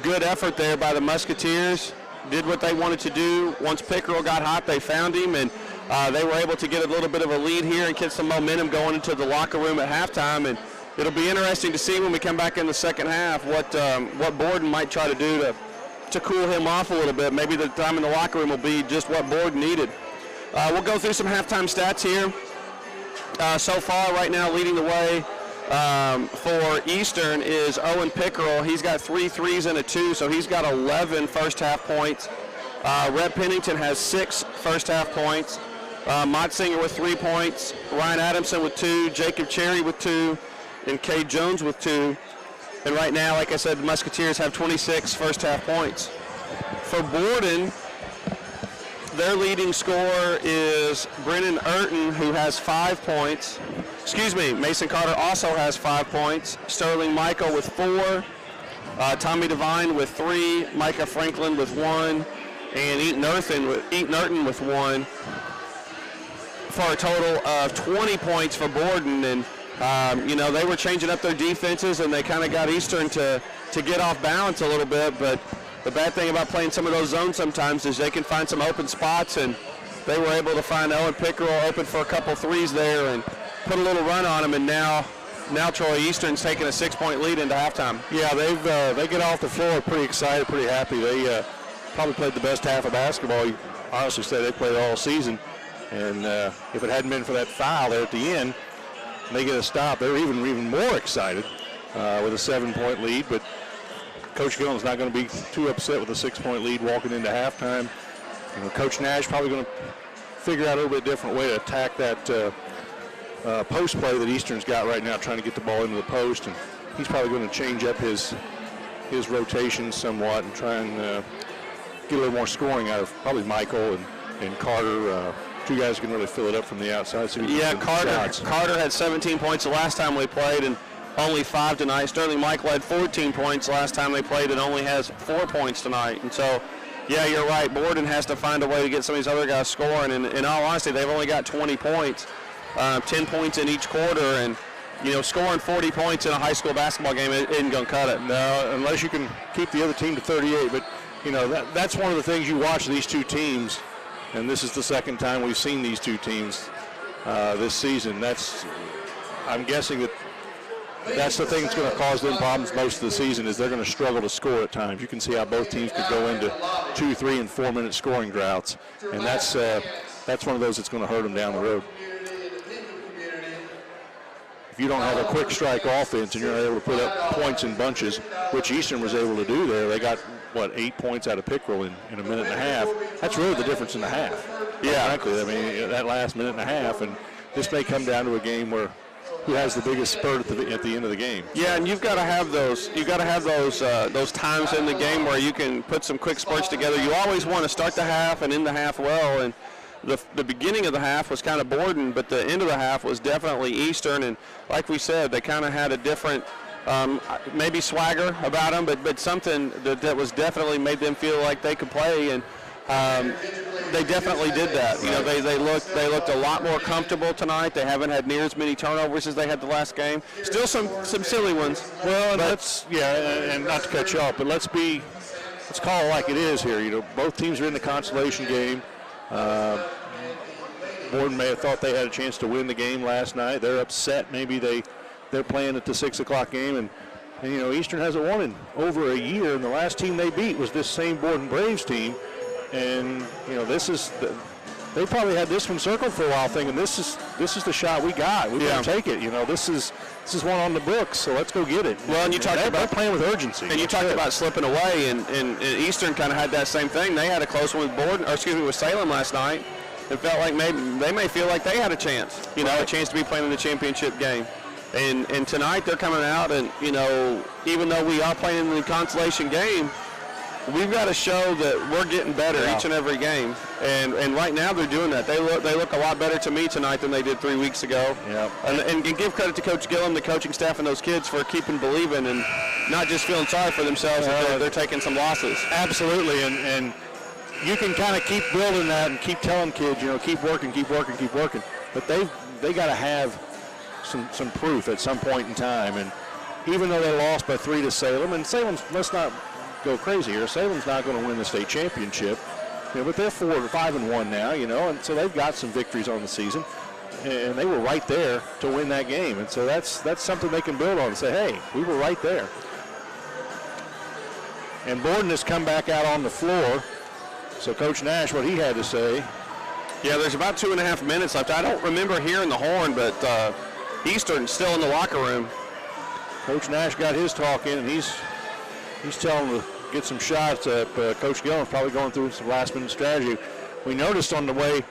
good effort there by the Musketeers. Did what they wanted to do. Once Pickerel got hot, they found him, and they were able to get a little bit of a lead here and get some momentum going into the locker room at halftime. And it'll be interesting to see when we come back in the second half what Borden might try to do to cool him off a little bit. Maybe the time in the locker room will be just what Borden needed. We'll go through some halftime stats here. So far, right now, leading the way for Eastern is Owen Pickerel. He's got 3 threes and a 2, so he's got 11 first-half points. Reb Pennington has 6 first-half points. Motsinger with 3 points. Ryan Adamson with 2. Jacob Cherry with 2. And Cade Jones with 2. And right now, like I said, the Musketeers have 26 first-half points. For Borden, their leading scorer is Brennan Urton, who has 5 points. Mason Carter also has 5 points. Sterling Michael with 4. Tommy Devine with 3. Micah Franklin with 1. And Eaton Urton with 1. For a total of 20 points for Borden. And, they were changing up their defenses, and they kind of got Eastern to get off balance a little bit. But the bad thing about playing some of those zones sometimes is they can find some open spots, and they were able to find Owen Pickerel open for a couple threes there and put a little run on him, and now Troy Eastern's taking a 6-point lead into halftime. Yeah, they get off the floor pretty excited, pretty happy. They probably played the best half of basketball. You honestly say they played all season. And if it hadn't been for that foul there at the end, they get a stop. They're even more excited with a 7-point lead. But Coach Gillen's not going to be too upset with a 6-point lead walking into halftime. You know, Coach Nash probably going to figure out a little bit different way to attack that post play that Eastern's got right now, trying to get the ball into the post. And he's probably going to change up his rotation somewhat and try and get a little more scoring out of probably Michael and Carter. Two guys can really fill it up from the outside. So yeah, Carter had 17 points the last time we played and only 5 tonight. Sterling Michael had 14 points last time they played and only has 4 points tonight. And so, yeah, you're right. Borden has to find a way to get some of these other guys scoring. And in all honesty, they've only got 20 points, 10 points in each quarter. And, you know, scoring 40 points in a high school basketball game isn't going to cut it. No, unless you can keep the other team to 38. But, you know, that's one of the things you watch these two teams. And this is the second time we've seen these two teams this season. I'm guessing that's the thing that's going to cause them problems most of the season is they're going to struggle to score at times. You can see how both teams could go into 2, 3, and 4-minute scoring droughts, and that's one of those that's going to hurt them down the road. If you don't have a quick strike offense and you're not able to put up points in bunches, which Eastern was able to do there, they got 8 points out of Pickerel in a minute and a half. That's really the difference in the half. Yeah, frankly, I mean that last minute and a half, and this may come down to a game where who has the biggest spurt at the end of the game. Yeah, and you've got to have those. You've got to have those times in the game where you can put some quick spurts together. You always want to start the half and end the half well, and the beginning of the half was kind of Borden, but the end of the half was definitely Eastern, and like we said, they kind of had a different. Maybe swagger about them, but something that was definitely made them feel like they could play, and they definitely did that. You know, they looked a lot more comfortable tonight. They haven't had near as many turnovers as they had the last game. Still some silly ones. Well, and not to cut you off, but let's call it like it is here. You know, both teams are in the consolation game. Borden may have thought they had a chance to win the game last night. They're upset. Maybe they're playing at the 6 o'clock game, and you know, Eastern hasn't won in over a year, and the last team they beat was this same Borden Braves team, and you know, they probably had this one circled for a while, thinking this is the shot we got. We better take it. You know, this is one on the books, so let's go get it. Well, and you talked about they're playing with urgency, and you talked about slipping away, and Eastern kind of had that same thing. They had a close one with Salem last night. It felt like maybe they may feel like they had a chance, a chance to be playing in the championship game. And tonight they're coming out, and you know, even though we are playing in the consolation game, we've got to show that we're getting better each and every game. And right now they're doing that. They look a lot better to me tonight than they did 3 weeks ago. Yeah. And give credit to Coach Gillum, the coaching staff, and those kids for keeping believing and not just feeling sorry for themselves. They're taking some losses. Absolutely, and you can kind of keep building that and keep telling kids, keep working. But they got to have some proof at some point in time. And even though they lost by 3 to Salem, and Salem's, let's not go crazy here, Salem's not going to win the state championship, but they're 5-1 now, and so they've got some victories on the season, and they were right there to win that game. And so that's something they can build on and say, hey, we were right there. And Borden has come back out on the floor. So Coach Nash, what he had to say. Yeah, there's about 2.5 minutes left. I don't remember hearing the horn, but Eastern's still in the locker room. Coach Nash got his talk in, and he's telling them to get some shots up. Coach Gillen's probably going through some last-minute strategy. We noticed on the way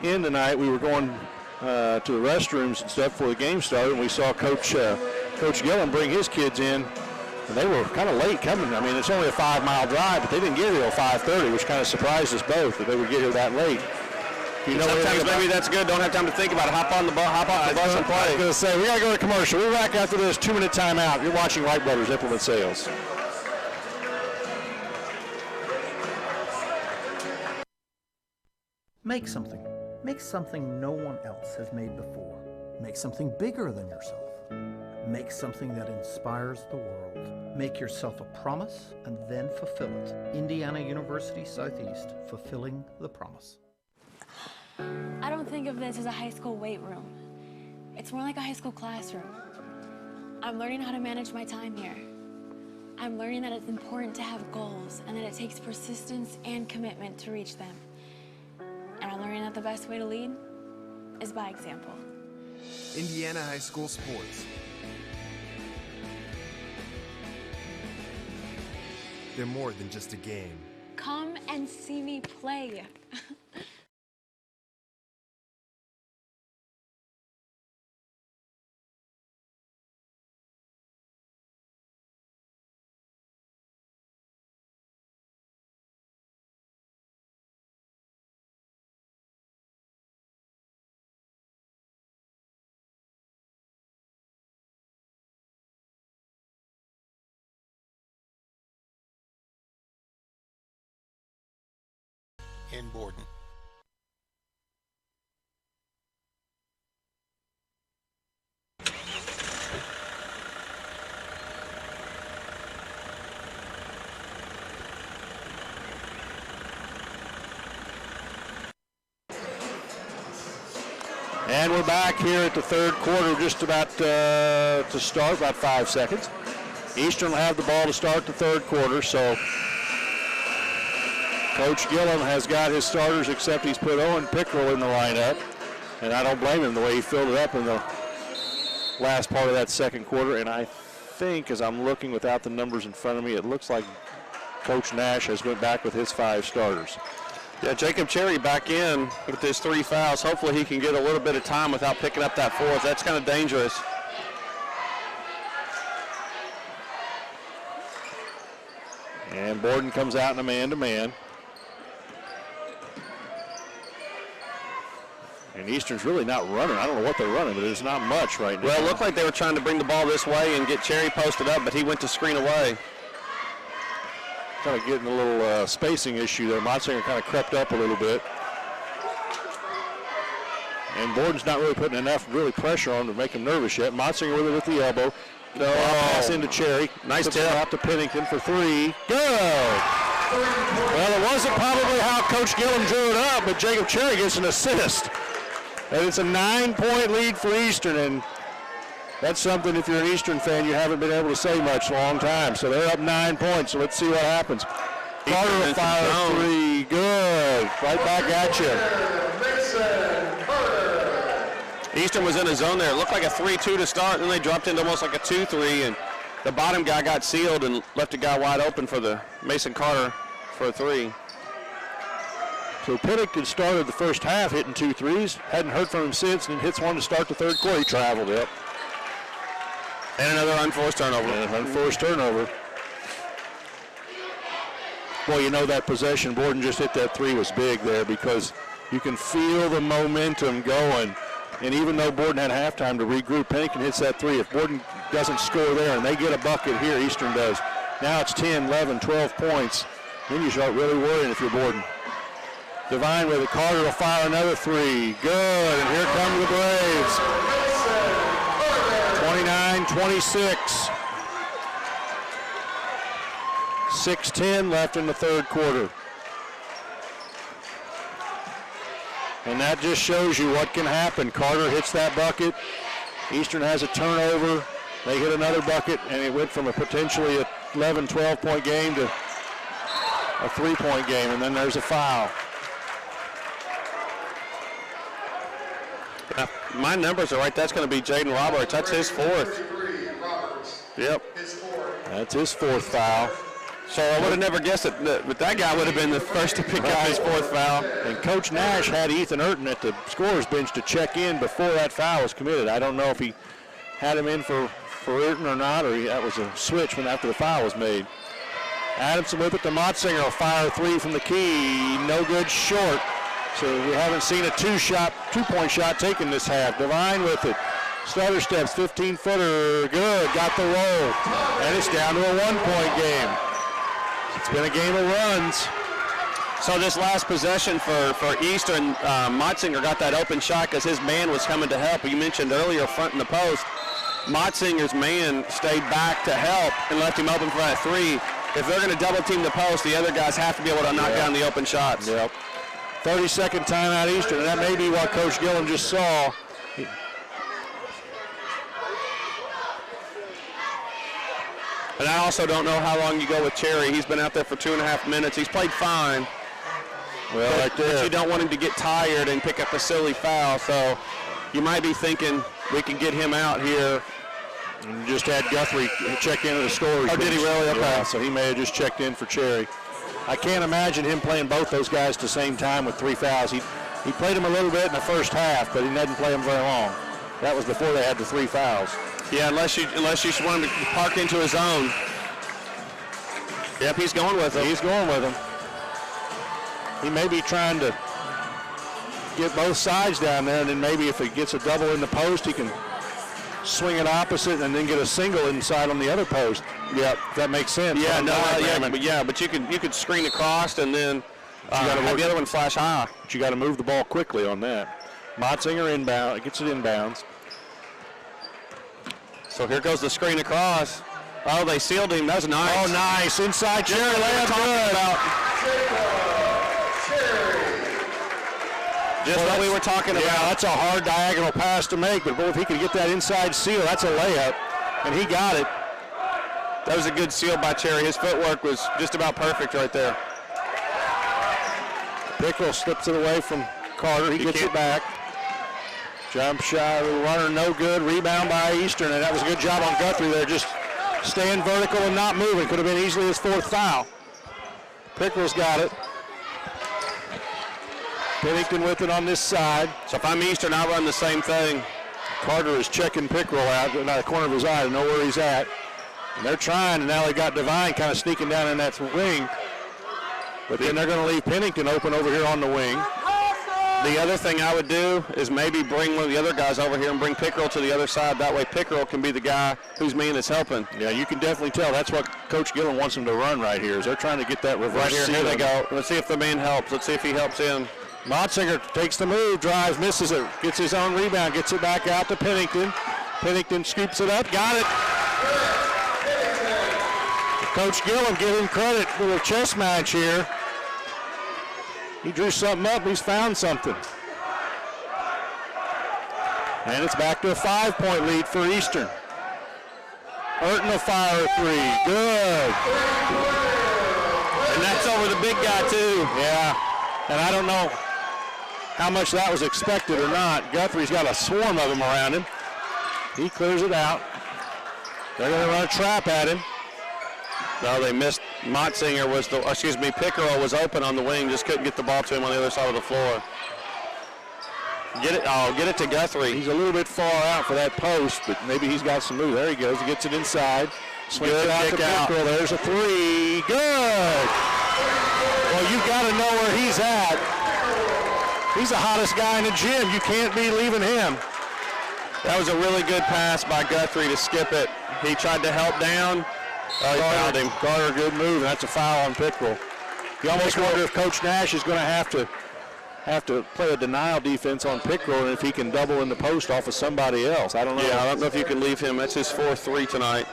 in tonight, we were going to the restrooms and stuff before the game started, and we saw Coach Gillen bring his kids in. And they were kind of late coming. I mean, it's only a 5-mile drive, but they didn't get here till 5:30, which kind of surprised us both that they would get here that late. Sometimes maybe that's good. Don't have time to think about it. Hop off the bus and play. I was going to say, we got to go to commercial. We're back after this 2-minute timeout. You're watching Wright Brothers Implement Sales. Make something. Make something no one else has made before. Make something bigger than yourself. Make something that inspires the world. Make yourself a promise and then fulfill it. Indiana University Southeast, fulfilling the promise. I don't think of this as a high school weight room. It's more like a high school classroom. I'm learning how to manage my time here. I'm learning that it's important to have goals and that it takes persistence and commitment to reach them. And I'm learning that the best way to lead is by example. Indiana High School Sports. They're more than just a game. Come and see me play. in Borden. And we're back here at the third quarter, just about to start, about 5 seconds. Eastern will have the ball to start the third quarter, so Coach Gillum has got his starters, except he's put Owen Pickrell in the lineup, and I don't blame him the way he filled it up in the last part of that second quarter. And I think, as I'm looking without the numbers in front of me, it looks like Coach Nash has went back with his 5 starters. Yeah, Jacob Cherry back in with his 3 fouls. Hopefully he can get a little bit of time without picking up that 4th. That's kind of dangerous. And Borden comes out in a man-to-man. And Eastern's really not running. I don't know what they're running, but there's not much right now. Well, it looked like they were trying to bring the ball this way and get Cherry posted up, but he went to screen away. Kind of getting a little spacing issue there. Motsinger kind of crept up a little bit. And Borden's not really putting enough really pressure on to make him nervous yet. Motsinger with it with the elbow. Pass into Cherry. Nice tip. Out to Pennington for 3. Good. Well, it wasn't probably how Coach Gillum drew it up, but Jacob Cherry gets an assist. And it's a 9-point lead for Eastern, and that's something, if you're an Eastern fan, you haven't been able to say much in a long time. So they're up 9 points, so let's see what happens. Carter will fire 3. Good. Right back at you. Eastern was in a zone there. It looked like a 3-2 to start, and then they dropped into almost like a 2-3, and the bottom guy got sealed and left a guy wide open for the Mason Carter for a 3. So Pennington started the first half hitting 2 threes. Hadn't heard from him since, and hits one to start the third quarter. He traveled it. And another unforced turnover. Well, you know, that possession, Borden just hit that 3 was big there, because you can feel the momentum going. And even though Borden had halftime to regroup, Pennington hits that 3. If Borden doesn't score there and they get a bucket here, Eastern does. Now it's 10, 11, 12 points. Then you start really worrying if you're Borden. Devine with it. Carter will fire another 3. Good. And here come the Braves. 29-26. 6:10 left in the third quarter. And that just shows you what can happen. Carter hits that bucket. Eastern has a turnover. They hit another bucket, and it went from a potentially 11, 12-point game to a 3-point game, and then there's a foul. My numbers are right. That's going to be Jaden Roberts. That's his 4th. Yep. That's his 4th foul. So I would have never guessed it, but that guy would have been the first to pick up his 4th foul. And Coach Nash had Ethan Urton at the scorer's bench to check in before that foul was committed. I don't know if he had him in for Urton or not, or that was a switch when after the foul was made. Adamson with it to Motsinger. Will fire 3 from the key. No good, short. So we haven't seen a 2-point shot taken this half. Devine with it. Stutter steps, 15-footer. Good. Got the roll. And it's down to a 1-point game. It's been a game of runs. So this last possession for Eastern, Motsinger got that open shot because his man was coming to help. You mentioned earlier front in the post. Motsinger's man stayed back to help and left him open for that 3. If they're going to double team the post, the other guys have to be able to knock down the open shots. Yep. 30-second timeout Eastern, and that may be what Coach Gillum just saw. And I also don't know how long you go with Cherry. He's been out there for 2.5 minutes. He's played fine. Well, right there. But you don't want him to get tired and pick up a silly foul, so you might be thinking we can get him out here. And just had Guthrie check into the storage. Oh, did he really? Okay. Yeah, so he may have just checked in for Cherry. I can't imagine him playing both those guys at the same time with 3 fouls. He played them a little bit in the first half, but he didn't play them very long. That was before they had the 3 fouls. Yeah, unless you want him to park into his own. Yep, he's going with him. He's going with him. He may be trying to get both sides down there, and then maybe if he gets a double in the post, he can swing it opposite and then get a single inside on the other post. Yeah, that makes sense. Yeah, but you could screen across and then have the other one flash high. But you got to move the ball quickly on that. Motzinger inbound, gets it inbounds. So here goes the screen across. Oh, they sealed him. That's nice. Oh, nice. Inside Cherry. Layup good. Just what we were talking about. Yeah, that's a hard diagonal pass to make, but boy, if he could get that inside seal, that's a layup, and he got it. That was a good seal by Cherry. His footwork was just about perfect right there. Pickrell slips it away from Carter. He gets it back. Jump shot, runner no good. Rebound by Eastern, and that was a good job on Guthrie there, just staying vertical and not moving. Could have been easily his 4th foul. Pickrell's got it. Pennington with it on this side. So if I'm Eastern, I'll run the same thing. Carter is checking Pickrell out of the corner of his eye to know where he's at. And they're trying, and now they got Devine kind of sneaking down in that wing. But then they're going to leave Pennington open over here on the wing. The other thing I would do is maybe bring one of the other guys over here and bring Pickrell to the other side. That way Pickrell can be the guy who's me and is helping. Yeah, you can definitely tell. That's what Coach Gillum wants them to run right here, is they're trying to get that reverse. Right here they go. Let's see if the man helps. Let's see if he helps in. Motzinger takes the move, drives, misses it, gets his own rebound, gets it back out to Pennington. Pennington scoops it up, got it. Coach Gillum, give him credit for a chess match here. He drew something up, he's found something. And it's back to a 5-point lead for Eastern. Urton will fire a 3, good. And that's over the big guy too. Yeah, and I don't know how much that was expected or not. Guthrie's got a swarm of them around him. He clears it out. They're going to run a trap at him. No, they missed. Motzinger was Pickrell was open on the wing, just couldn't get the ball to him on the other side of the floor. Get it to Guthrie. He's a little bit far out for that post, but maybe he's got some move. There he goes. He gets it inside. Swings it out to Pickrell. There's a 3. Good. Well, you've got to know where he's at. He's the hottest guy in the gym. You can't be leaving him. That was a really good pass by Guthrie to skip it. He tried to help down. Oh, he fouled him. Carter, good move, and that's a foul on Pickrell. You almost wonder if Coach Nash is going to have to play a denial defense on Pickrell, and if he can double in the post off of somebody else. I don't know. Yeah, I don't know if you can leave him. That's his 4th 3 tonight.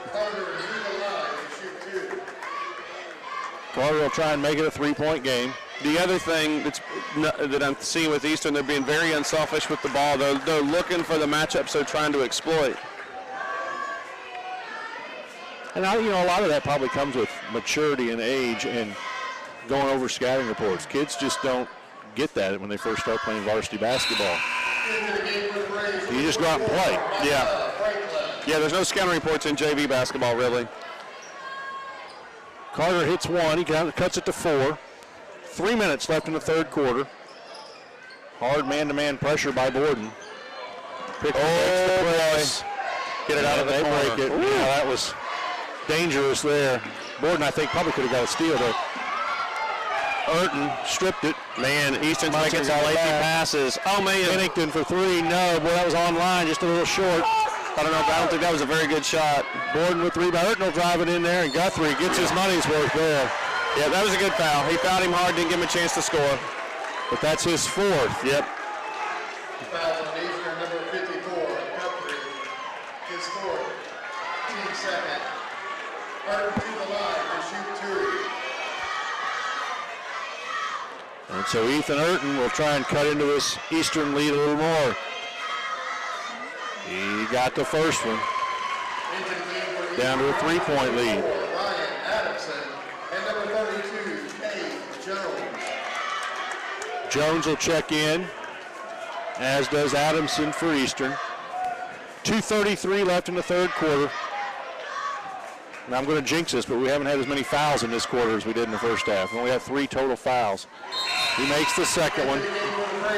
Carter will try and make it a 3-point game. The other thing that I'm seeing with Eastern, they're being very unselfish with the ball. They're looking for the matchups they're trying to exploit. And a lot of that probably comes with maturity and age and going over scouting reports. Kids just don't get that when they first start playing varsity basketball. You just go out and play. Yeah. Yeah, there's no scouting reports in JV basketball, really. Carter hits 1. He cuts it to 4. 3 minutes left in the 3rd quarter. Hard man-to-man pressure by Borden. Boy. Get it out of the corner. Break it. Yeah, that was dangerous there. Borden, I think, probably could have got a steal there. Urton stripped it. Man, Eastern's making some lazy passes. Oh, man. Pennington for 3. No, boy, that was online, just a little short. I don't think that was a very good shot. Borden with 3. Urton will drive it in there, and Guthrie gets his money's worth there. Yeah, that was a good foul. He fouled him hard, didn't give him a chance to score. But that's his 4th. Yep. Foul on Eastern, number 54, Guthrie, his 4th, team 2nd. Urton to the line to shoot 2. And so Ethan Urton will try and cut into this Eastern lead a little more. He got the first one. Down to a 3-point lead. Ryan Adamson and number 32, Kay Jones. Jones will check in, as does Adamson for Eastern. 2:33 left in the third quarter. And I'm going to jinx this, but we haven't had as many fouls in this quarter as we did in the first half. We only had 3 total fouls. He makes the second one.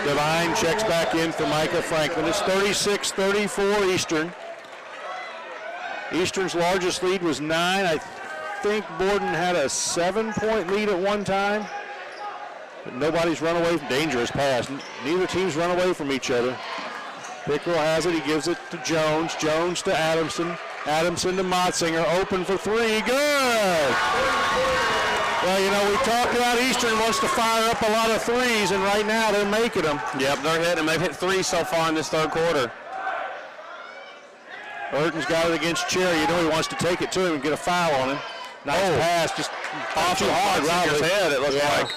Devine checks back in for Micah Franklin. It's 36-34 Eastern. Eastern's largest lead was 9. I think Borden had a 7-point lead at one time. But nobody's run away from dangerous pass. Neither team's run away from each other. Pickrell has it. He gives it to Jones. Jones to Adamson. Adamson to Motzinger. Open for 3. Good! Well, you know, we talked about Eastern wants to fire up a lot of threes, and right now they're making them. Yep, they're hitting them. They've hit 3 so far in this third quarter. Urton's got it against Cherry. You know he wants to take it to him and get a foul on him. Nice pass, just off too hard. Motzinger's head, it looks like.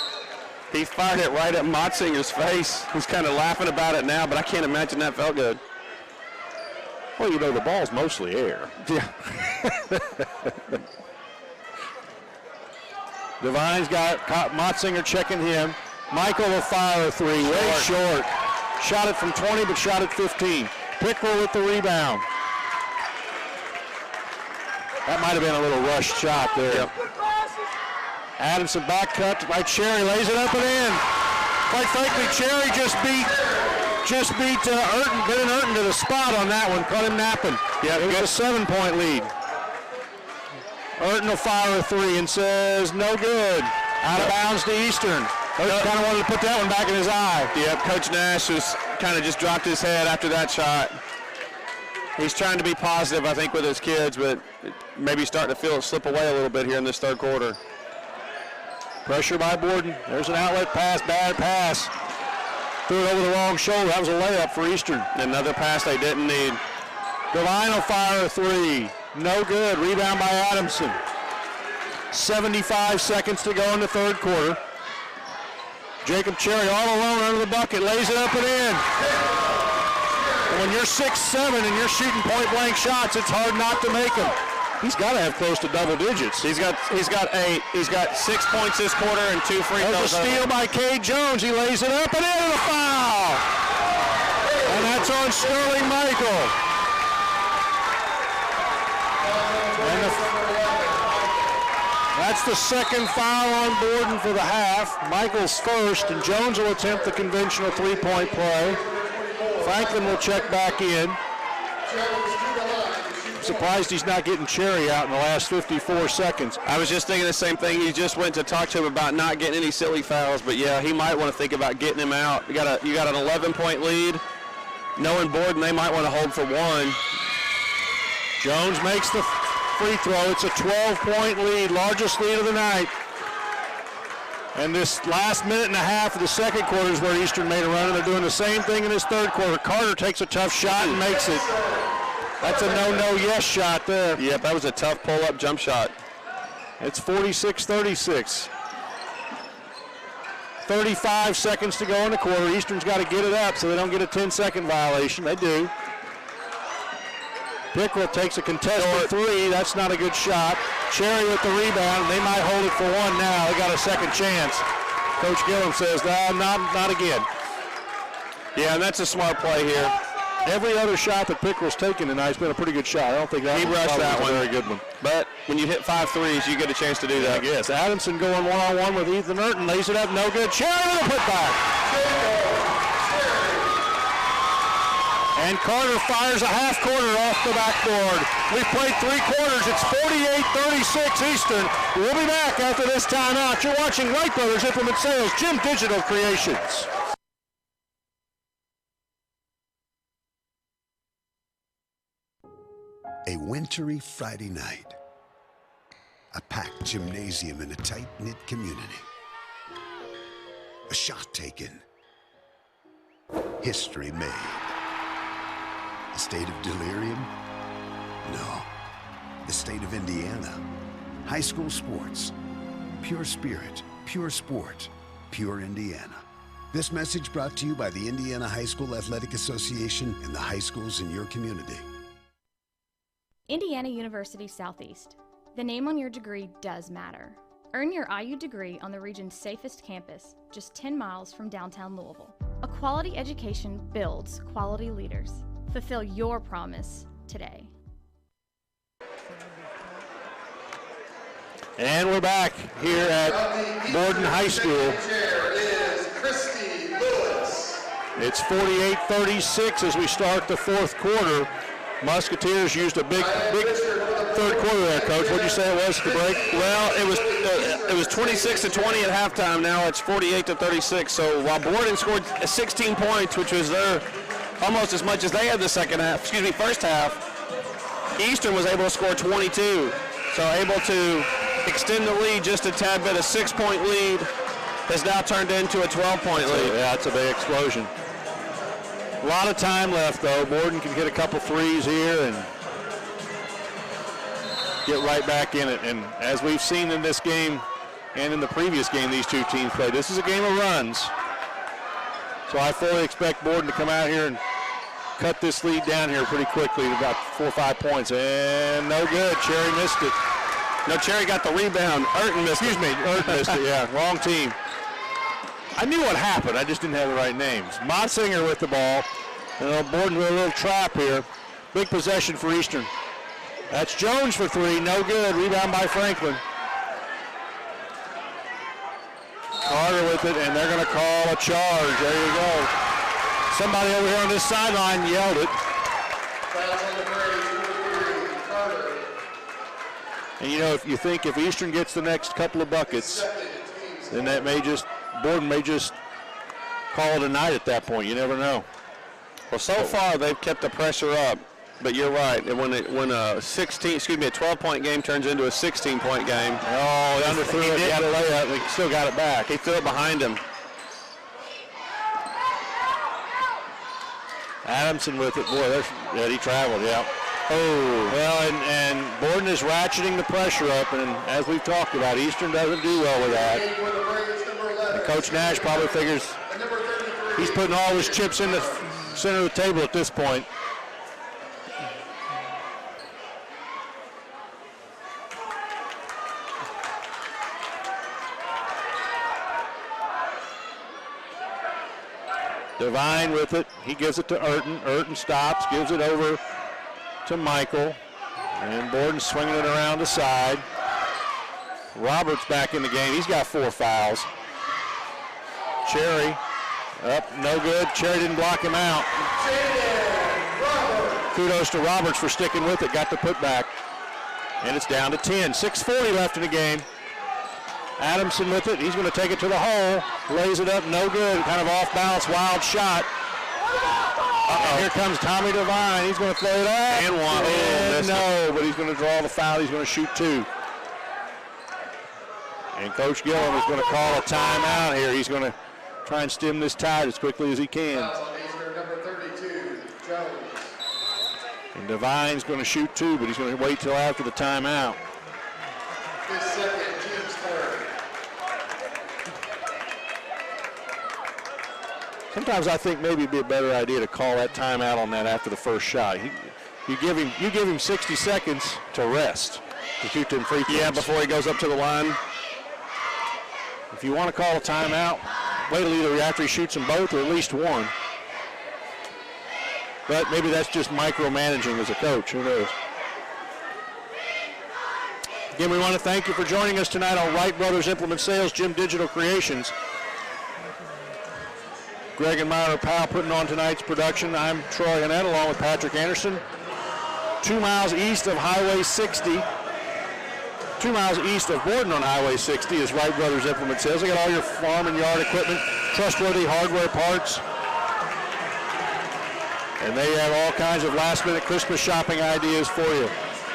He fired it right at Motzinger's face. He's kind of laughing about it now, but I can't imagine that felt good. Well, you know, the ball's mostly air. Yeah. Devine's got Motzinger checking him. Michael will fire a 3, way short. Shot it from 20, but shot at 15. Pickrell with the rebound. That might have been a little rushed shot there. Yep. Adamson back cut by Cherry, lays it up and in. Quite frankly, Cherry just beat Urton, Ben Urton to the spot on that one, caught him napping. Yeah, it was a 7-point lead. Urton will fire a 3 and says, no good. Out of bounds to Eastern. Urton kind of wanted to put that one back in his eye. Yep, Coach Nash was kind of just dropped his head after that shot. He's trying to be positive, I think, with his kids, but maybe starting to feel it slip away a little bit here in this third quarter. Pressure by Borden. There's an outlet pass, bad pass. Threw it over the wrong shoulder. That was a layup for Eastern. Another pass they didn't need. Devine will fire a 3. No good. Rebound by Adamson. 75 seconds to go in the third quarter. Jacob Cherry all alone under the bucket. Lays it up and in. And when you're 6'7" and you're shooting point-blank shots, it's hard not to make them. He's got to have close to double digits. He's got 8. He's got 6 points this quarter and 2 free throws. There's a steal by Kay Jones. He lays it up and in, and a foul. And that's on Sterling Michael. And that's the second foul on Borden for the half. Michael's first, and Jones will attempt the conventional 3-point play. Franklin will check back in. Surprised he's not getting Cherry out in the last 54 seconds. I was just thinking the same thing. He just went to talk to him about not getting any silly fouls, but yeah, he might want to think about getting him out. You got an 11-point lead. Knowing Borden, they might want to hold for 1. Jones makes the free throw. It's a 12-point lead, largest lead of the night. And this last minute and a half of the second quarter is where Eastern made a run, and they're doing the same thing in this third quarter. Carter takes a tough shot and makes it. That's a no-yes shot there. Yep, that was a tough pull-up jump shot. It's 46-36. 35 seconds to go in the quarter. Eastern's got to get it up so they don't get a 10-second violation. They do. Pickrell takes a contested 3. That's not a good shot. Cherry with the rebound. They might hold it for 1 now. They got a second chance. Coach Gillum says, no, not again. Yeah, and that's a smart play here. Every other shot that Pickrell's taken tonight's been a pretty good shot. I don't think that he rushed that one. A very good one. But when you hit 5 threes, you get a chance to do that. Yes. Adamson going one-on-one with Ethan Urton. Lays it up, no good. Cherry with a putback. And Carter fires a half quarter off the backboard. We've played 3 quarters. It's 48-36 Eastern. We'll be back after this timeout. You're watching Wright Brothers Implement Sales, Gym Digital Creations. A wintry Friday night. A packed gymnasium in a tight-knit community. A shot taken. History made. A state of delirium? No. The state of Indiana. High school sports. Pure spirit, pure sport. pure Indiana. This message brought to you by the Indiana High School Athletic Association and the high schools in your community. Indiana University Southeast. The name on your degree does matter. Earn your IU degree on the region's safest campus, just 10 miles from downtown Louisville. A quality education builds quality leaders. Fulfill your promise today. And we're back here at Borden High School. It's 48-36 as we start the fourth quarter. Musketeers used a big third quarter there, Coach. What did you say it was to break? Well, it was 26-20 at halftime. Now it's 48-36. So while Borden scored 16 points, which was their almost as much as they had the first half, Eastern was able to score 22. So able to extend the lead just a tad bit. A 6-point lead has now turned into a 12-point lead. Yeah, it's a big explosion. A lot of time left, though. Borden can hit a couple threes here and get right back in it. And as we've seen in this game and in the previous game these two teams played, this is a game of runs. So I fully expect Borden to come out here and cut this lead down here pretty quickly to about 4 or 5 points. And no good. Cherry missed it. No, Cherry got the rebound. Urton missed it. Urton missed it, yeah. Wrong team. I knew what happened. I just didn't have the right names. Motsinger with the ball. And Borden with a little trap here. Big possession for Eastern. That's Jones for three. No good. Rebound by Franklin. Carter with it, and they're going to call a charge. There you go. Somebody over here on this sideline yelled it. And you know, if you think if Eastern gets the next couple of buckets, then that Borden may just call it a night at that point. You never know. Well, so far they've kept the pressure up, but you're right. And when a 12-point game turns into a 16-point game, he underthrew it. He got a layup. He still got it back. He threw it behind him. Adamson with it. Boy, he traveled. Yeah. Oh, well, and Borden is ratcheting the pressure up, and as we've talked about, Eastern doesn't do well with that. And Coach Nash probably figures he's putting all his chips in the center of the table at this point. Devine with it. He gives it to Urton. Urton stops, gives it over to Michael. And Borden swinging it around the side. Roberts back in the game. He's got 4 fouls. Cherry up, no good. Cherry didn't block him out. Kudos to Roberts for sticking with it. Got the putback. And it's down to 10. 6:40 left in the game. Adamson with it. He's going to take it to the hole. Lays it up, no good. Kind of off balance, wild shot. And here comes Tommy Devine. He's going to throw it up. And one. No, but he's going to draw the foul. He's going to shoot 2. And Coach Gillum is going to call a timeout here. He's going to try and stem this tide as quickly as he can. Number 32, Jones. And Devine's going to shoot 2, but he's going to wait till after the timeout. His second, team's third. Sometimes I think maybe it'd be a better idea to call that timeout on that after the first shot. You give him 60 seconds to rest to shoot them free throws. Yeah, before he goes up to the line. If you want to call a timeout, wait till either after he shoots them both or at least one. But maybe that's just micromanaging as a coach. Who knows? Again, we want to thank you for joining us tonight on Wright Brothers Implement Sales, Jim Digital Creations. Greg and Myra Powell putting on tonight's production. I'm Troy Annette along with Patrick Anderson. 2 miles east of Highway 60. 2 miles east of Borden on Highway 60 is Wright Brothers Implement Sales. They got all your farm and yard equipment, trustworthy hardware parts. And they have all kinds of last-minute Christmas shopping ideas for you.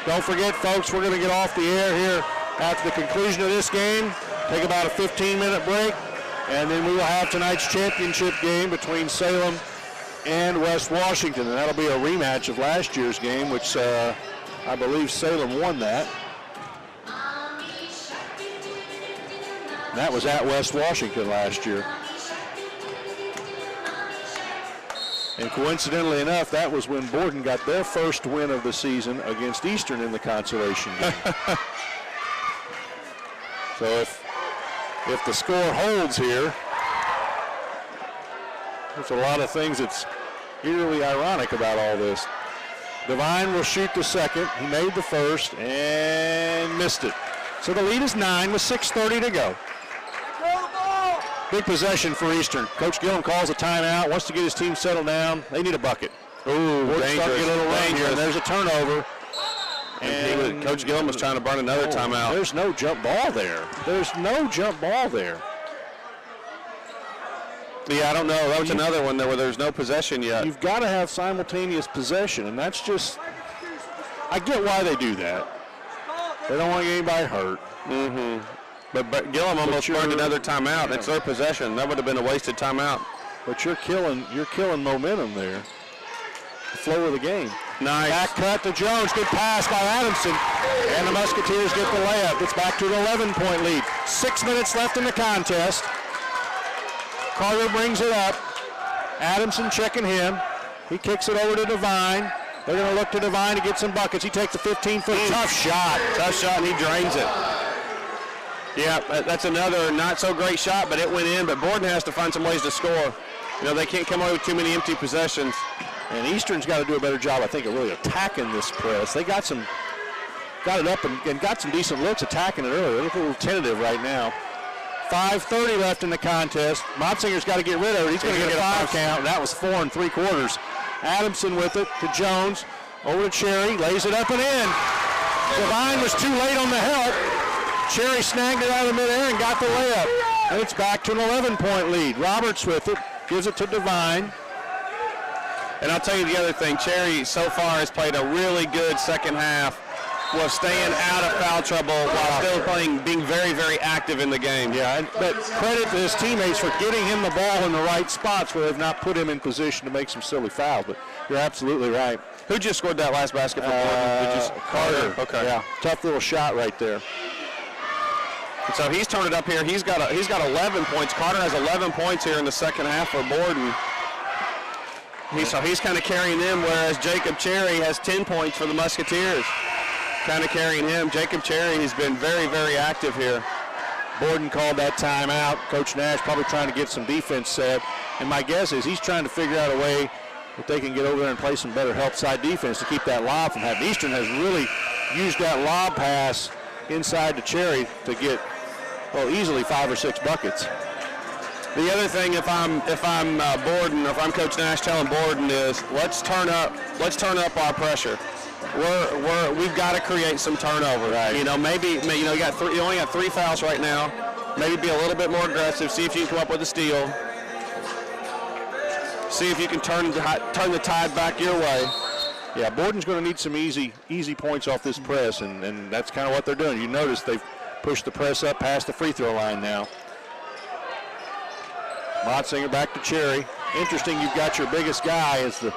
Don't forget, folks, we're going to get off the air here after the conclusion of this game. Take about a 15-minute break, and then we will have tonight's championship game between Salem and West Washington. And that'll be a rematch of last year's game, which I believe Salem won that. That was at West Washington last year. And coincidentally enough, that was when Borden got their first win of the season against Eastern in the consolation game. So if the score holds here, there's a lot of things that's eerily ironic about all this. Devine will shoot the second. He made the first and missed it. So the lead is 9 with 6:30 to go. Big possession for Eastern. Coach Gillum calls a timeout, wants to get his team settled down. They need a bucket. Ooh, dangerous. Get a little run here, and there's a turnover. And Coach Gillum was trying to burn another timeout. There's no jump ball there. There's no jump ball there. Yeah, I don't know. That was another one where there's no possession yet. You've got to have simultaneous possession, and that's just, I get why they do that. They don't want to get anybody hurt. Mm-hmm. But Gillum almost burned another timeout. It's their possession. That would have been a wasted timeout. But you're killing momentum there. The flow of the game. Nice. Back cut to Jones. Good pass by Adamson. And the Musketeers get the layup. It's back to an 11-point lead. 6 minutes left in the contest. Carter brings it up. Adamson checking him. He kicks it over to Devine. They're going to look to Devine to get some buckets. He takes a 15-foot tough shot. Tough shot, and he drains it. Yeah, that's another not so great shot, but it went in. But Borden has to find some ways to score. You know, they can't come away with too many empty possessions. And Eastern's got to do a better job, I think, of really attacking this press. They got it up and got some decent looks attacking it earlier. They look a little tentative right now. 5:30 left in the contest. Motzinger's got to get rid of it. He's going to get a 5 count. That was 4 3/4. Adamson with it to Jones. Over to Cherry. Lays it up and in. Devine was too late on the help. Cherry snagged it out of midair and got the layup. And it's back to an 11-point lead. Roberts with it. Gives it to Devine. And I'll tell you the other thing. Cherry so far has played a really good second half. Was staying out of foul trouble while still being very, very active in the game. Yeah, but credit to his teammates for getting him the ball in the right spots where they've not put him in position to make some silly fouls. But you're absolutely right. Who just scored that last basket for Borden? Carter. Okay. Yeah, tough little shot right there. And so he's turned it up here. He's got 11 points. Carter has 11 points here in the second half for Borden. So he's kind of carrying them, whereas Jacob Cherry has 10 points for the Musketeers. Kind of carrying him. Jacob Cherry has been very, very active here. Borden called that timeout. Coach Nash probably trying to get some defense set. And my guess is he's trying to figure out a way that they can get over there and play some better help side defense to keep that lob from happening. Eastern has really used that lob pass inside to Cherry to get, well, easily 5 or 6 buckets. The other thing, if I'm Borden, or if I'm Coach Nash telling Borden, is let's turn up our pressure. We've got to create some turnover. Right. You know, maybe you only got 3 fouls right now. Maybe be a little bit more aggressive. See if you can come up with a steal. See if you can turn the tide back your way. Yeah, Borden's going to need some easy points off this press, and that's kind of what they're doing. You notice they've pushed the press up past the free throw line now. Motzinger back to Cherry. Interesting, you've got your biggest guy as the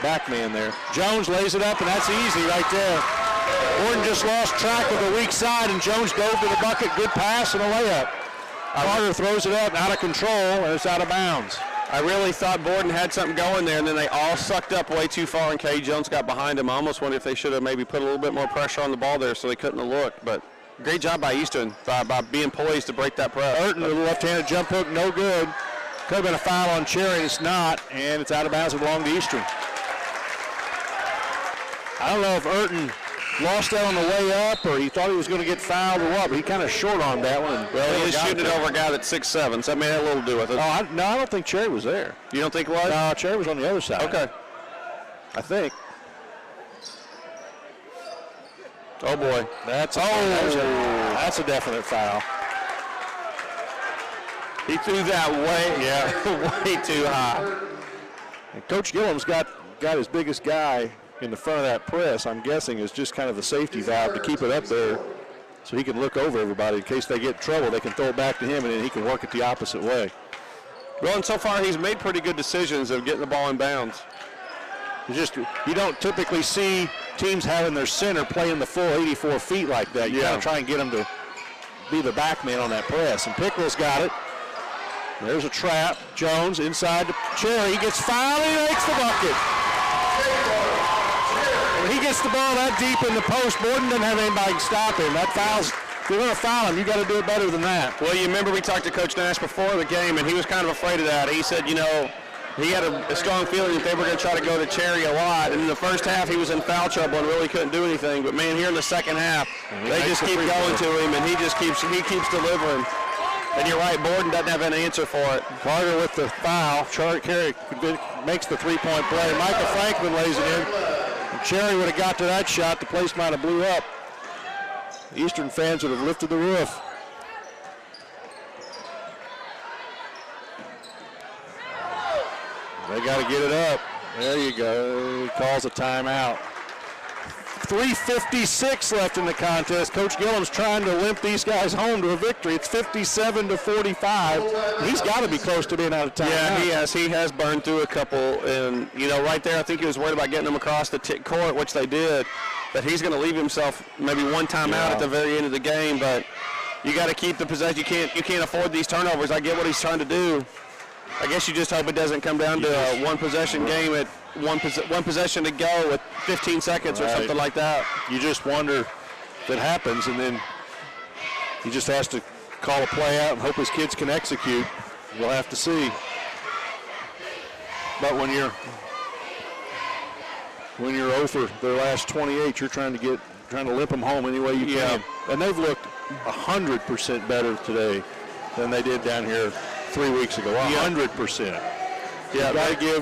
back man there. Jones lays it up, and that's easy right there. Borden just lost track of the weak side, and Jones dove to the bucket. Good pass and a layup. Carter throws it up, out of control, and it's out of bounds. I really thought Borden had something going there, and then they all sucked up way too far, and K. Jones got behind him. I almost wonder if they should have maybe put a little bit more pressure on the ball there so they couldn't have looked. But great job by Eastern by being poised to break that press. Burton with a left-handed jump hook, no good. Could have been a foul on Cherry. It's not, and it's out of bounds. It belonged to Eastern. I don't know if Urton lost that on the way up or he thought he was going to get fouled or what, but he kind of short-armed that one. Well, he was shooting it over a guy that's 6'7", so that may have a little to do with it. No, I don't think Cherry was there. You don't think it was? No, Cherry was on the other side. Okay. I think. Oh, boy. That's a definite foul. He threw that way too high. And Coach Gillum's got his biggest guy in the front of that press, I'm guessing, is just kind of the safety valve to keep it up there so he can look over everybody. In case they get in trouble, they can throw it back to him, and then he can work it the opposite way. Well, and so far he's made pretty good decisions of getting the ball in bounds. You don't typically see teams having their center playing the full 84 feet like that. You got to try and get them to be the back man on that press. And Pickrell's got it. There's a trap. Jones inside to Cherry. He gets fouled. He makes the bucket. When he gets the ball that deep in the post, Borden doesn't have anybody to stop him. That foul's, if you're going to foul him, you got to do it better than that. Well, you remember we talked to Coach Nash before the game, and he was kind of afraid of that. He said, you know, he had a strong feeling that they were going to try to go to Cherry a lot. And in the first half, he was in foul trouble and really couldn't do anything. But, man, here in the second half, they just keep going to him, and he keeps delivering. And you're right, Borden doesn't have an answer for it. Carter with the foul. Cherry makes the three-point play. Micah Franklin lays it in. If Cherry would have got to that shot, the place might have blew up. Eastern fans would have lifted the roof. They got to get it up. There you go. He calls a timeout. 3:56 left in the contest. Coach Gillum's trying to limp these guys home to a victory. It's 57-45. He's got to be close to being out of time. Yeah, he has. He has burned through a couple. And, you know, right there, I think he was worried about getting them across the court, which they did. But he's going to leave himself maybe one timeout at the very end of the game. But you got to keep the possession. You can't afford these turnovers. I get what he's trying to do. I guess you just hope it doesn't come down to a one-possession game at one possession to go with 15 seconds or something like that. You just wonder if it happens, and then he just has to call a play out and hope his kids can execute. We'll have to see. But when you're 0 for their last 28, you're trying to limp them home any way you can. And they've looked 100% better today than they did down here 3 weeks ago. 100%. Yeah,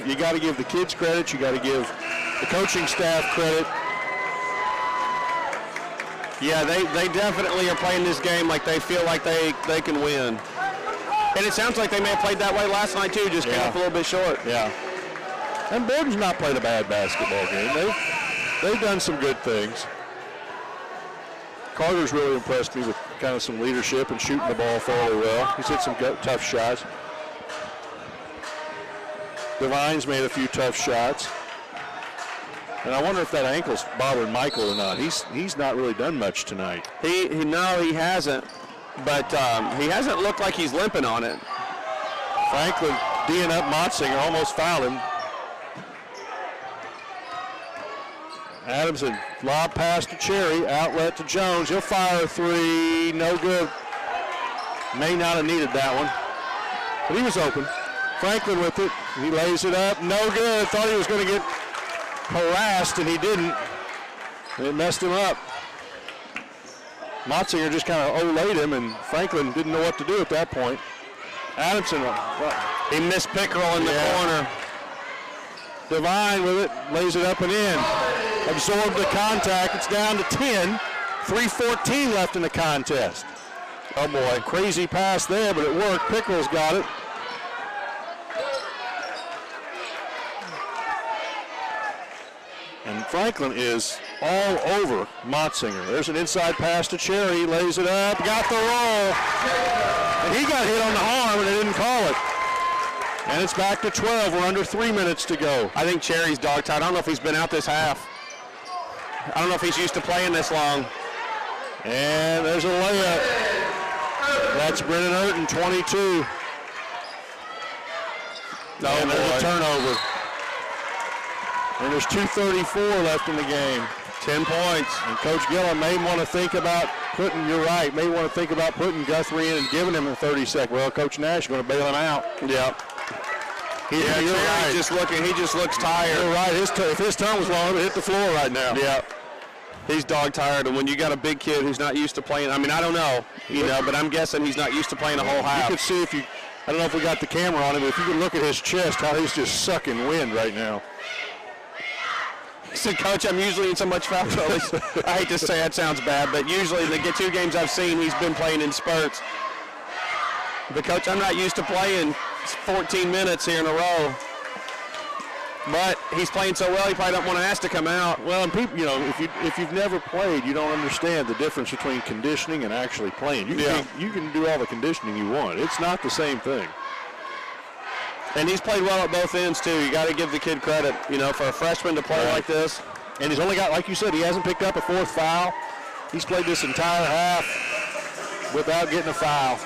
you got to give the kids credit. You got to give the coaching staff credit. Yeah, they definitely are playing this game like they feel like they can win. And it sounds like they may have played that way last night too, just came up a little bit short. Yeah. And Borden's not played a bad basketball game. They've done some good things. Carter's really impressed me with kind of some leadership and shooting the ball fairly well. He's hit some tough shots. Devine's made a few tough shots. And I wonder if that ankle's bothering Michael or not. He's not really done much tonight. No, he hasn't. But he hasn't looked like he's limping on it. Franklin D'ing up Motzinger, almost fouled him. Adamson, lob pass to Cherry, outlet to Jones. He'll fire a three, no good. May not have needed that one, but he was open. Franklin with it, he lays it up, no good. Thought he was going to get harassed, and he didn't. It messed him up. Motzinger just kind of olayed him, and Franklin didn't know what to do at that point. Adamson, he missed Pickrell in the corner. Devine with it, lays it up and in. Absorbed the contact. It's down to 10. 3:14 left in the contest. Oh boy, crazy pass there, but it worked. Pickrell's got it. And Franklin is all over Motzinger. There's an inside pass to Cherry, lays it up, got the roll. And he got hit on the arm and they didn't call it. And it's back to 12. We're under 3 minutes to go. I think Cherry's dog-tied. I don't know if he's been out this half. I don't know if he's used to playing this long. And there's a layup. That's Brennan Urton, 22. And there's a turnover. And there's 2:34 left in the game. 10 points. And Coach Gillum may want to think about putting Guthrie in and giving him a 30-second. Well, Coach Nash is going to bail him out. Yep. You're right. He just looks tired. You're right. If his tongue was long, it would hit the floor right now. Yeah. He's dog tired, and when you got a big kid who's not used to playing, I mean, I don't know, but I'm guessing he's not used to playing a whole half. You could see I don't know if we got the camera on him, but if you could look at his chest, how he's just sucking wind right now. He said, Coach, I'm usually in so much foul trouble. I hate to say that sounds bad, but usually the 2 games I've seen, he's been playing in spurts. But, Coach, I'm not used to playing 14 minutes here in a row. But he's playing so well, he probably don't want to ask to come out. Well, and people, if you've never played, you don't understand the difference between conditioning and actually playing. You can do all the conditioning you want. It's not the same thing. And he's played well at both ends, too. You got to give the kid credit, for a freshman to play like this. And he's only got, like you said, he hasn't picked up a 4th foul. He's played this entire half without getting a foul.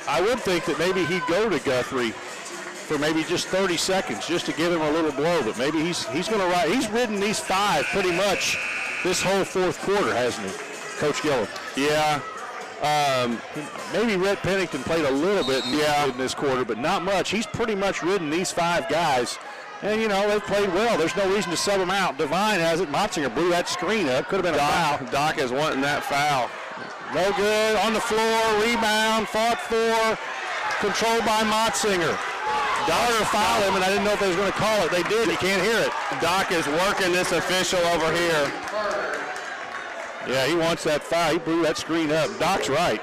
I would think that maybe he'd go to Guthrie for maybe just 30 seconds just to give him a little blow, but maybe he's going to ride. He's ridden these 5 pretty much this whole fourth quarter, hasn't he, Coach Gillum? Yeah. Maybe Rhett Pennington played a little bit in this quarter, but not much. He's pretty much ridden these 5 guys. And, you know, they've played well. There's no reason to sub them out. Devine has it. Motzinger blew that screen up. Could have been a foul. Doc is wanting that foul. No good. On the floor. Rebound. Fought for. Controlled by Motzinger. Dollar fouled him, and I didn't know if they was going to call it. They did. You can't hear it. Doc is working this official over here. Yeah, he wants that foul. He blew that screen up. Doc's right.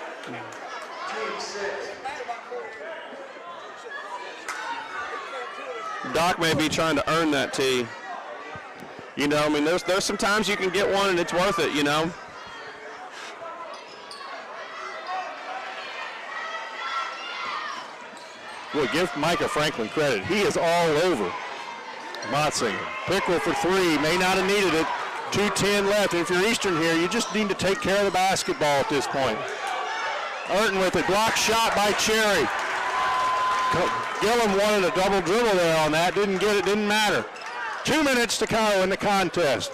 Doc may be trying to earn that tee. You know, I mean, there's some times you can get one and it's worth it, you know. Well, give Micah Franklin credit. He is all over Motzinger. Pickrell for 3. May not have needed it. 2:10 left. If you're Eastern here, you just need to take care of the basketball at this point. Urton with it. Block shot by Cherry. Gillum wanted a double dribble there on that. Didn't get it. Didn't matter. 2 minutes to go in the contest.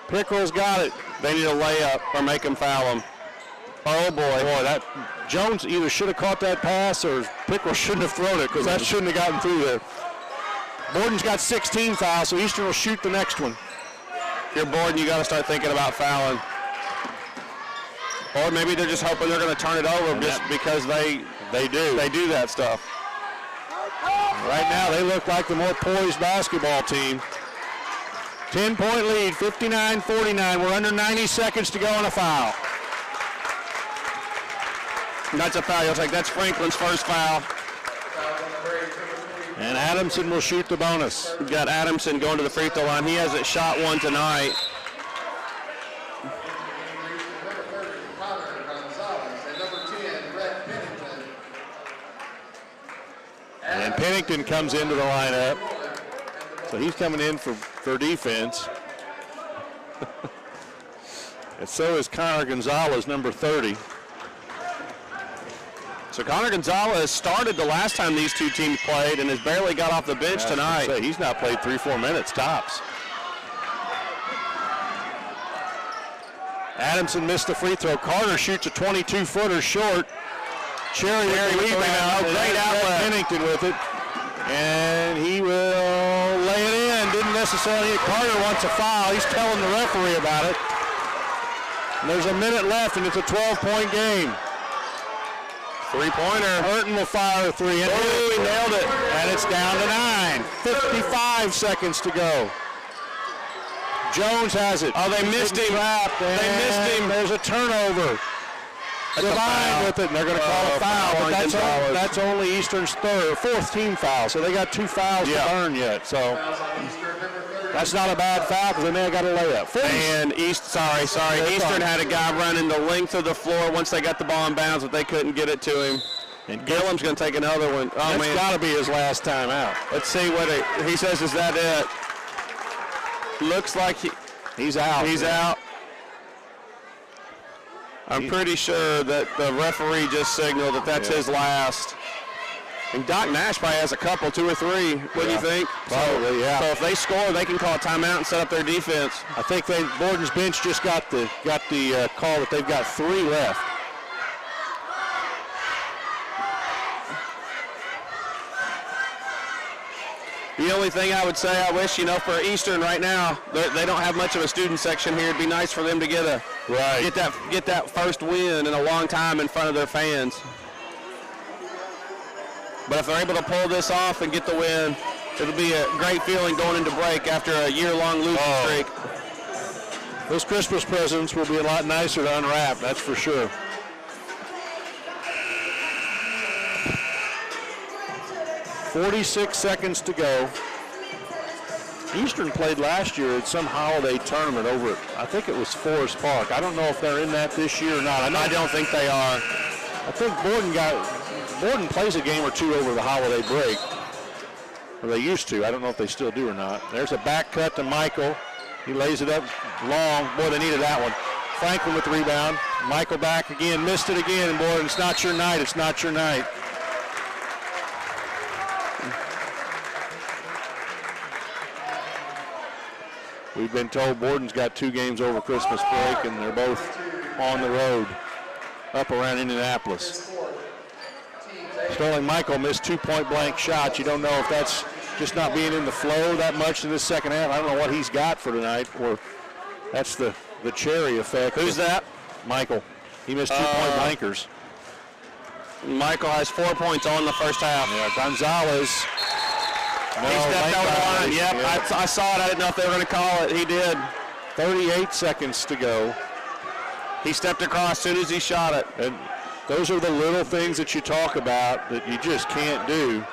Pickrell's got it. They need a layup or make him foul him. Oh, boy. That Jones either should have caught that pass or Pickrell shouldn't have thrown it because that shouldn't have gotten through there. Borden's got 16 fouls, so Eastern will shoot the next one. If you're Borden, you got to start thinking about fouling. Or maybe they're just hoping they're going to turn it over just because they do that stuff. Right now, they look like the more poised basketball team. 10-point lead, 59-49. We're under 90 seconds to go on a foul. That's a foul. You'll take. That's Franklin's first foul. And Adamson will shoot the bonus. We've got Adamson going to the free throw line. He hasn't shot one tonight. And Pennington comes into the lineup. So he's coming in for defense. And so is Connor Gonzalez, number 30. So Connor Gonzalez started the last time these two teams played and has barely got off the bench tonight. He's not played 3-4 minutes tops. Adamson missed the free throw. Carter shoots a 22-footer short. Cherry with the rebound. Great outlet. Pennington with it. And he will lay it in. Didn't necessarily hit. Carter wants a foul. He's telling the referee about it. And there's a minute left, and it's a 12-point game. Three-pointer. Urton will fire a 3. And he nailed it. And it's down to 9. 55 seconds to go. Jones has it. Oh, they missed him. They missed him. There's a turnover. Devine with it, and they're going to call a foul, but that's only Eastern's fourth team foul, so they got 2 fouls to burn yet. So that's not a bad foul because they may have got a layup. And Eastern had a guy running the length of the floor once they got the ball in bounds, but they couldn't get it to him. And Gillum's going to take another one. Oh, that's got to be his last time out. Let's see what he says. Is that it? Looks like he's out. He's out. I'm pretty sure that the referee just signaled that that's his last. And Doc Nash probably has a couple, 2 or 3. What do you think? Probably, So if they score, they can call a timeout and set up their defense. I think Borden's bench just got the call that they've got 3 left. The only thing I would say, I wish, for Eastern right now, they don't have much of a student section here. It'd be nice for them to get that first win in a long time in front of their fans. But if they're able to pull this off and get the win, it'll be a great feeling going into break after a year-long losing streak. Those Christmas presents will be a lot nicer to unwrap, that's for sure. .46 seconds to go. Eastern played last year at some holiday tournament over at, I think it was Forest Park. I don't know if they're in that this year or not. I don't think they are. I think Borden plays a game or 2 over the holiday break. Or they used to. I don't know if they still do or not. There's a back cut to Michael. He lays it up long. Boy, they needed that one. Franklin with the rebound. Michael back again, missed it again, and boy, it's not your night, it's not your night. We've been told Borden's got 2 games over Christmas break, and they're both on the road up around Indianapolis. Sterling Michael missed 2 point-blank shots. You don't know if that's just not being in the flow that much in this second half. I don't know what he's got for tonight, or that's the cherry effect. Who's that? Michael. He missed 2 point-blankers. Michael has 4 points on the first half. Yeah, Gonzalez. No, he stepped over the line. Yep, I saw it. I didn't know if they were going to call it. He did. 38 seconds to go. He stepped across as soon as he shot it. And those are the little things that you talk about that you just can't do.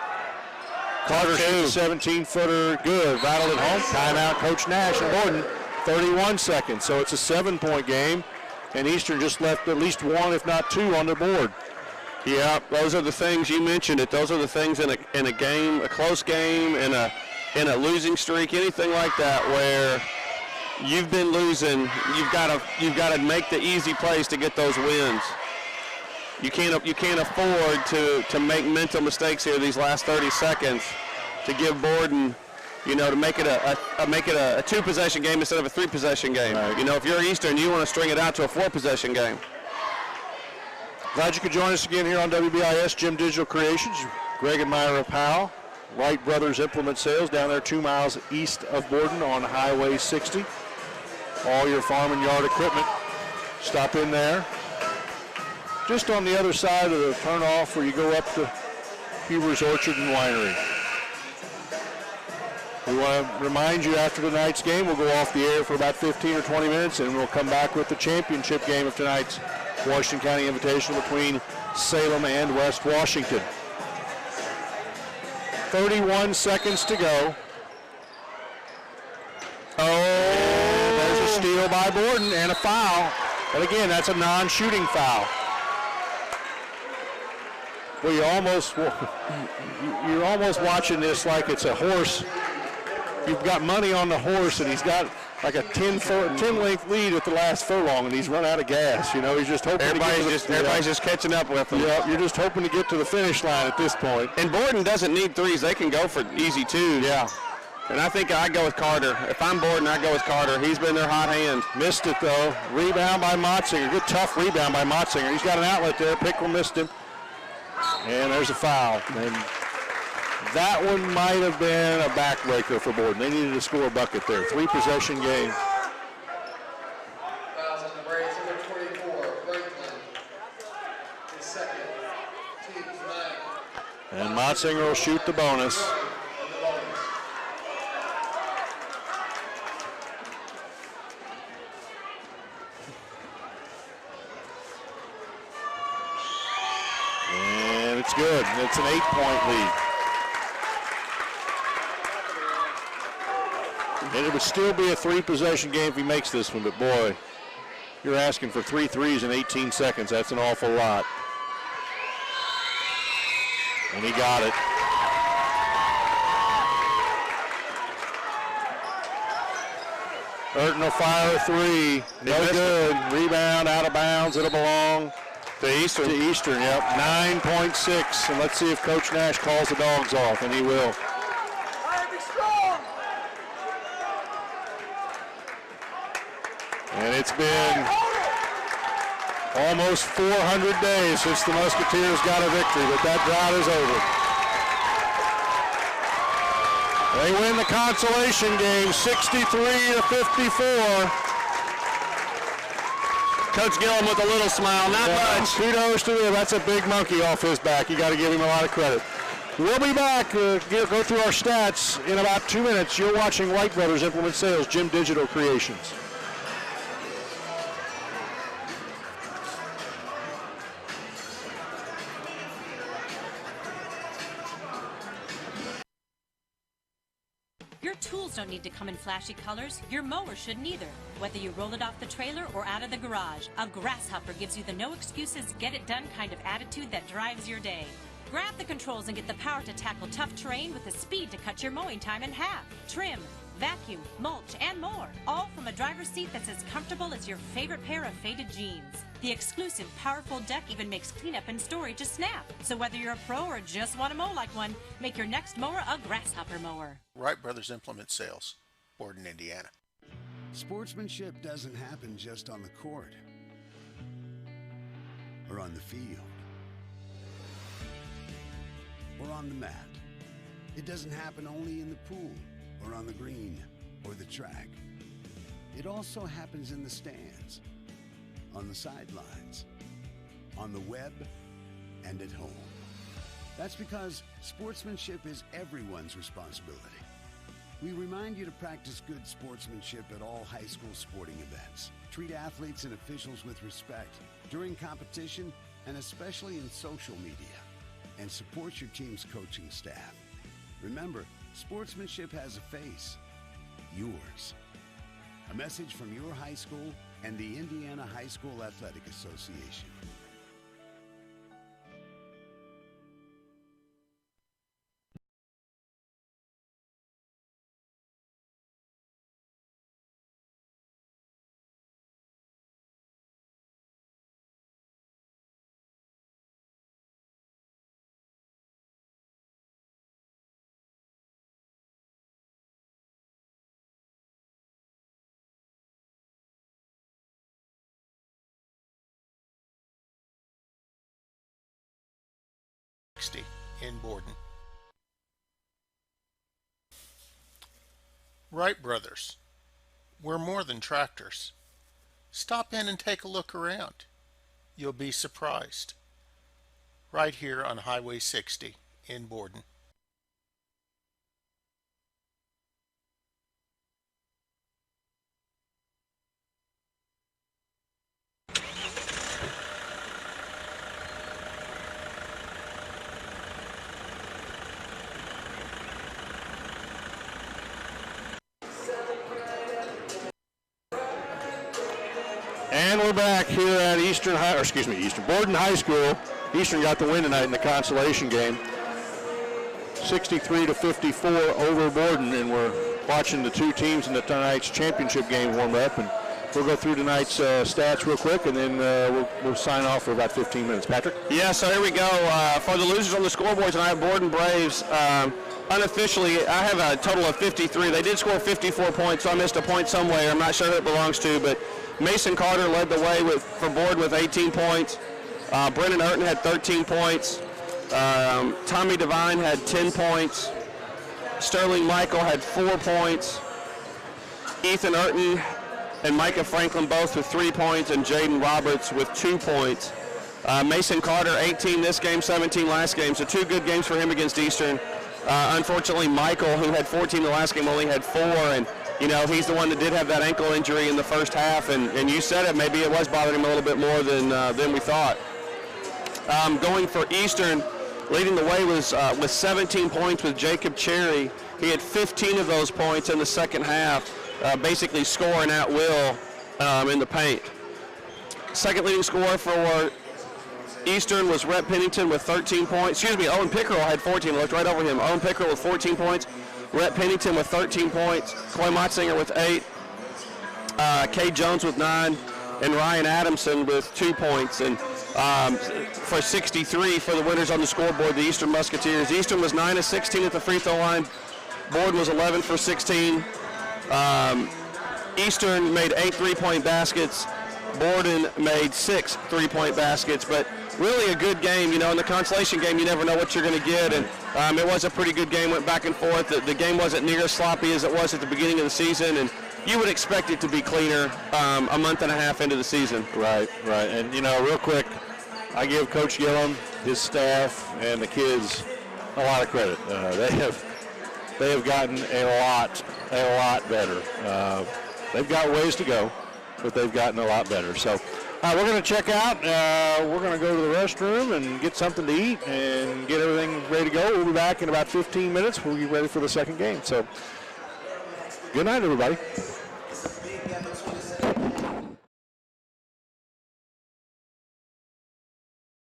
Carter shoots a 17-footer. Good. Rattled it home. Timeout, Coach Nash and Borden. 31 seconds. So it's a 7-point game. And Eastern just left at least 1, if not 2, on the board. Yeah, those are the things you mentioned. Those are the things in a game, a close game, in a losing streak, anything like that, where you've been losing. You've got to make the easy plays to get those wins. You can't afford to make mental mistakes here these last 30 seconds to give Borden, to make it a 2-possession game instead of a 3-possession game. Right. If you're Eastern, you want to string it out to a 4-possession game. Glad you could join us again here on WBIS Gym Digital Creations. Greg and Myra Powell, Wright Brothers Implement Sales down there 2 miles east of Borden on Highway 60. All your farm and yard equipment. Stop in there. Just on the other side of the turnoff where you go up to Huber's Orchard and Winery. We want to remind you after tonight's game, we'll go off the air for about 15 or 20 minutes, and we'll come back with the championship game of tonight's Washington County Invitational between Salem and West Washington. 31 seconds to go. Oh, there's a steal by Borden and a foul. But again, that's a non-shooting foul. Well, you're almost watching this like it's a horse. You've got money on the horse, and he's got like a 10-length lead at the last furlong, and he's run out of gas. He's just hoping everybody's just catching up with him. Yeah, you're just hoping to get to the finish line at this point. And Borden doesn't need threes; they can go for easy 2s. Yeah. And I think I go with Carter. If I'm Borden, I go with Carter. He's been their hot hand. Missed it though. Rebound by Motzinger. Good tough rebound by Motzinger. He's got an outlet there. Pickle missed him, and there's a foul. And that one might have been a backbreaker for Borden. They needed to score a bucket there. 3-possession game. Fouls on the brace, number 24, Franklin. His second, team's 9. And Motzinger will shoot the bonus. And it's good. It's an 8-point lead. And it would still be a 3-possession game if he makes this one, but boy, you're asking for 3 threes in 18 seconds. That's an awful lot. And he got it. Burton will fire a 3. No good. Rebound out of bounds. It'll belong to Eastern. Yep. 9.6. And let's see if Coach Nash calls the dogs off, and he will. And it's been almost 400 days since the Musketeers got a victory, but that drought is over. They win the consolation game 63-54. Coach Gillum with a little smile, not much. Kudos to him. That's a big monkey off his back. You got to give him a lot of credit. We'll be back, go through our stats in about 2 minutes. You're watching Wright Brothers Implement Sales, Gym Digital Creations. Your tools don't need to come in flashy colors. Your mower shouldn't either. Whether you roll it off the trailer or out of the garage, a Grasshopper gives you the no excuses, get it done kind of attitude that drives your day. Grab the controls and get the power to tackle tough terrain with the speed to cut your mowing time in half. Trim, vacuum, mulch, and more. All from a driver's seat that's as comfortable as your favorite pair of faded jeans. The exclusive powerful deck even makes cleanup and storage a snap. So whether you're a pro or just want to mow like one, make your next mower a grasshopper mower. Wright Brothers Implement Sales, Borden, Indiana. Sportsmanship doesn't happen just on the court or on the field or on the mat. It doesn't happen only in the pool or on the green or the track. It also happens in the stands, on the sidelines, on the web, and at home. That's because sportsmanship is everyone's responsibility. We remind you to practice good sportsmanship at all high school sporting events. Treat athletes and officials with respect during competition and especially in social media. And support your team's coaching staff. Remember, sportsmanship has a face. Yours. A message from your high school and the Indiana High School Athletic Association. In Borden. Wright Brothers, we're more than tractors. Stop in and take a look around. You'll be surprised. Right here on Highway 60 in Borden. And we're back here at Borden High School. Eastern got the win tonight in the consolation game, 63-54 over Borden, and we're watching the two teams in tonight's championship game warm up. And we'll go through tonight's stats real quick, and then we'll sign off for about 15 minutes. Patrick? Yeah, so here we go. For the losers on the scoreboard tonight, Borden Braves. Unofficially, I have a total of 53. They did score 54 points, so I missed a point somewhere. I'm not sure who it belongs to, but Mason Carter led the way for Borden with 18 points. Brennan Urton had 13 points. Tommy Devine had 10 points. Sterling Michael had 4 points. Ethan Urton and Micah Franklin both with 3 points, and Jaden Roberts with 2 points. Mason Carter, 18 this game, 17 last game, so 2 good games for him against Eastern. Unfortunately, Michael, who had 14 the last game, only had 4, and he's the one that did have that ankle injury in the first half, and you said it, maybe it was bothering him a little bit more than we thought. Going for Eastern, leading the way was with 17 points with Jacob Cherry. He had 15 of those points in the second half, basically scoring at will in the paint. Second leading scorer for Eastern was Rhett Pennington with 13 points. Owen Pickerel had 14. I looked right over him. Owen Pickerel with 14 points. Rhett Pennington with 13 points. Coy Motzinger with 8. Kay Jones with 9. And Ryan Adamson with 2 points. And for 63 for the winners on the scoreboard, the Eastern Musketeers. Eastern was 9 of 16 at the free throw line. Borden was 11 for 16. Eastern made 8 3-point baskets. Borden made 6 3-point baskets, but really a good game. In the consolation game, you never know what you're going to get, and it was a pretty good game, went back and forth. The game wasn't near as sloppy as it was at the beginning of the season, and you would expect it to be cleaner a month and a half into the season. Right. And, real quick, I give Coach Gillum, his staff, and the kids a lot of credit. They have gotten a lot better. They've got ways to go, but they've gotten a lot better. So we're going to check out. We're going to go to the restroom and get something to eat and get everything ready to go. We'll be back in about 15 minutes. We'll be ready for the second game. So good night, everybody.